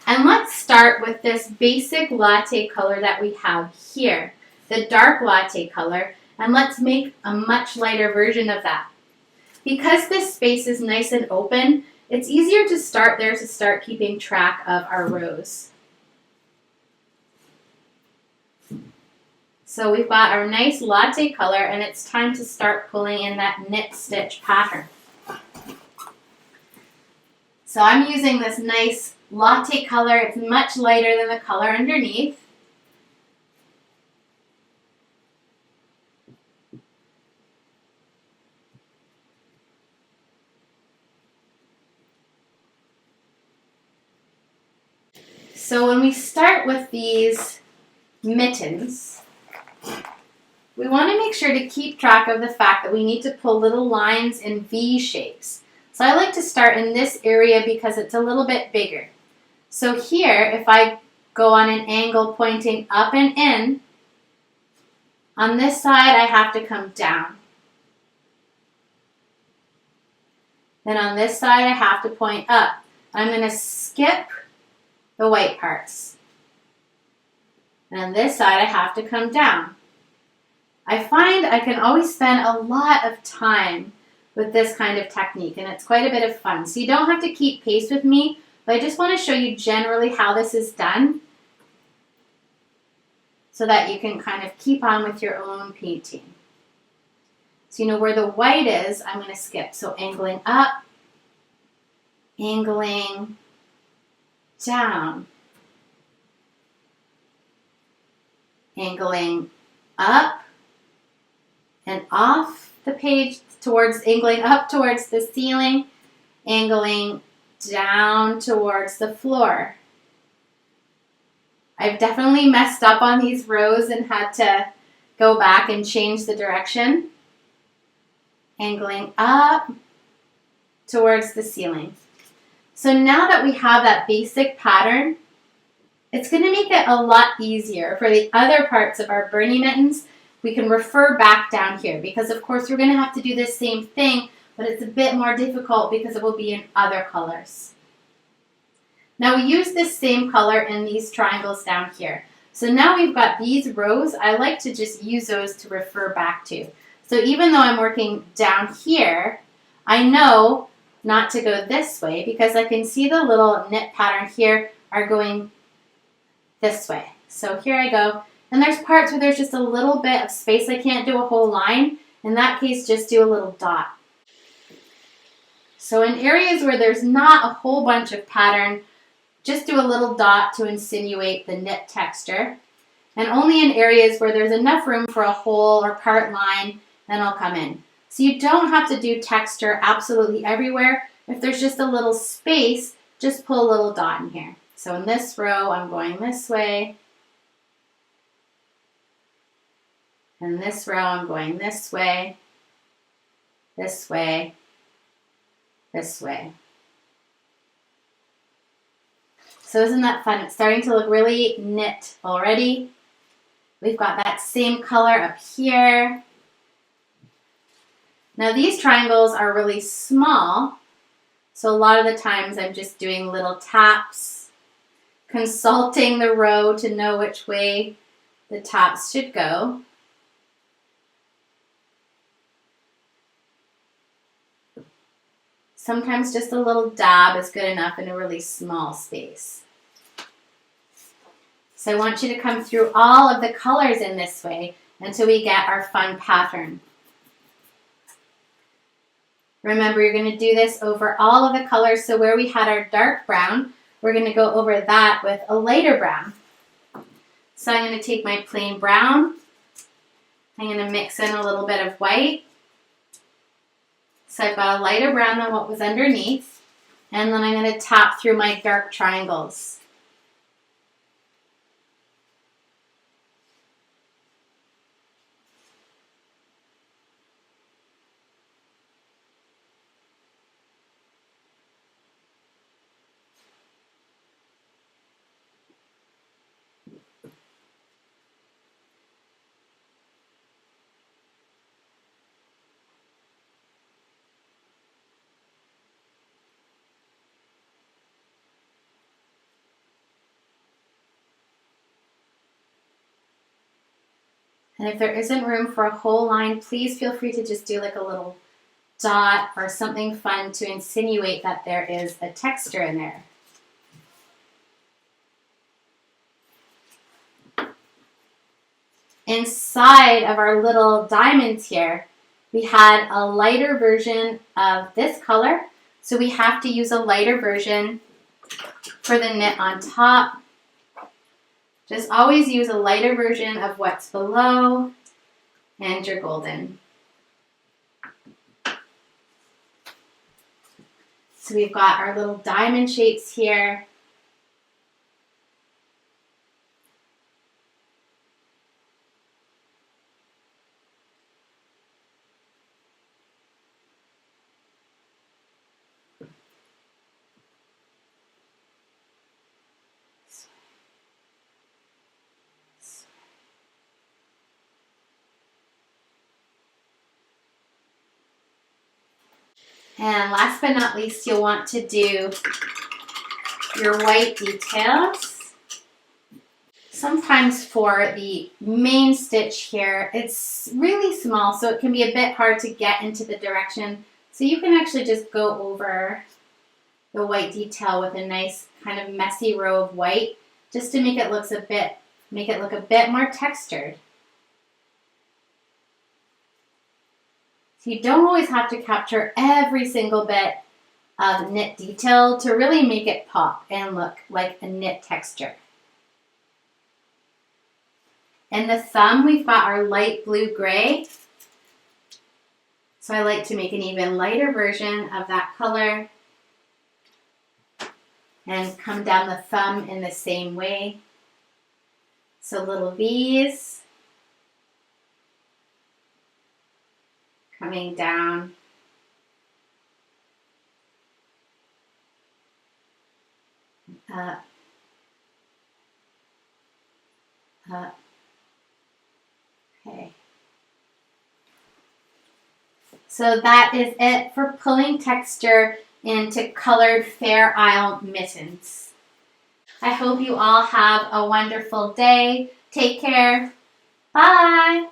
And let's start with this basic latte color that we have here, the dark latte color, and let's make a much lighter version of that. Because this space is nice and open, it's easier to start there to start keeping track of our rows. So we've got our nice latte color and it's time to start pulling in that knit stitch pattern. So I'm using this nice latte color. It's much lighter than the color underneath. So when we start with these mittens, we want to make sure to keep track of the fact that we need to pull little lines in V shapes. So I like to start in this area because it's a little bit bigger. So here, if I go on an angle pointing up and in, on this side I have to come down. Then on this side I have to point up. I'm going to skip the white parts. And on this side I have to come down. I find I can always spend a lot of time with this kind of technique and it's quite a bit of fun. So you don't have to keep pace with me, but I just want to show you generally how this is done so that you can kind of keep on with your own painting. So you know where the white is, I'm going to skip. So angling up, angling down, angling up and off the page towards angling up towards the ceiling, angling down towards the floor. I've definitely messed up on these rows and had to go back and change the direction. Angling up towards the ceiling. So now that we have that basic pattern, it's going to make it a lot easier for the other parts of our Bernie mittens. We can refer back down here because of course we're going to have to do this same thing, but it's a bit more difficult because it will be in other colors. Now we use this same color in these triangles down here. So now we've got these rows. I like to just use those to refer back to. So even though I'm working down here, I know not to go this way because I can see the little knit pattern here are going this way. So here I go. And there's parts where there's just a little bit of space. I can't do a whole line. In that case, just do a little dot. So in areas where there's not a whole bunch of pattern, just do a little dot to insinuate the knit texture. And only in areas where there's enough room for a whole or part line, then I'll come in. So you don't have to do texture absolutely everywhere. If there's just a little space, just pull a little dot in here. So in this row, I'm going this way. In this row, I'm going this way, this way, this way. So isn't that fun? It's starting to look really knit already. We've got that same color up here. Now these triangles are really small, so a lot of the times I'm just doing little taps, consulting the row to know which way the taps should go. Sometimes just a little dab is good enough in a really small space. So I want you to come through all of the colors in this way until we get our fun pattern. Remember, you're going to do this over all of the colors. So where we had our dark brown, we're going to go over that with a lighter brown. So I'm going to take my plain brown. I'm going to mix in a little bit of white. So I've got a lighter brown than what was underneath. And then I'm going to tap through my dark triangles. And if there isn't room for a whole line, please feel free to just do like a little dot or something fun to insinuate that there is a texture in there. Inside of our little diamonds here, we had a lighter version of this color. So we have to use a lighter version for the knit on top. Just always use a lighter version of what's below and your golden. So we've got our little diamond shapes here. And last but not least, you'll want to do your white details. Sometimes for the main stitch here, it's really small, so it can be a bit hard to get into the direction. So you can actually just go over the white detail with a nice kind of messy row of white, just to make it look a bit more textured. So you don't always have to capture every single bit of knit detail to really make it pop and look like a knit texture. In the thumb, we've got our light blue-gray. So I like to make an even lighter version of that color and come down the thumb in the same way. So little V's. Coming down, up, up, okay. So that is it for pulling texture into colored Fair Isle mittens. I hope you all have a wonderful day. Take care. Bye.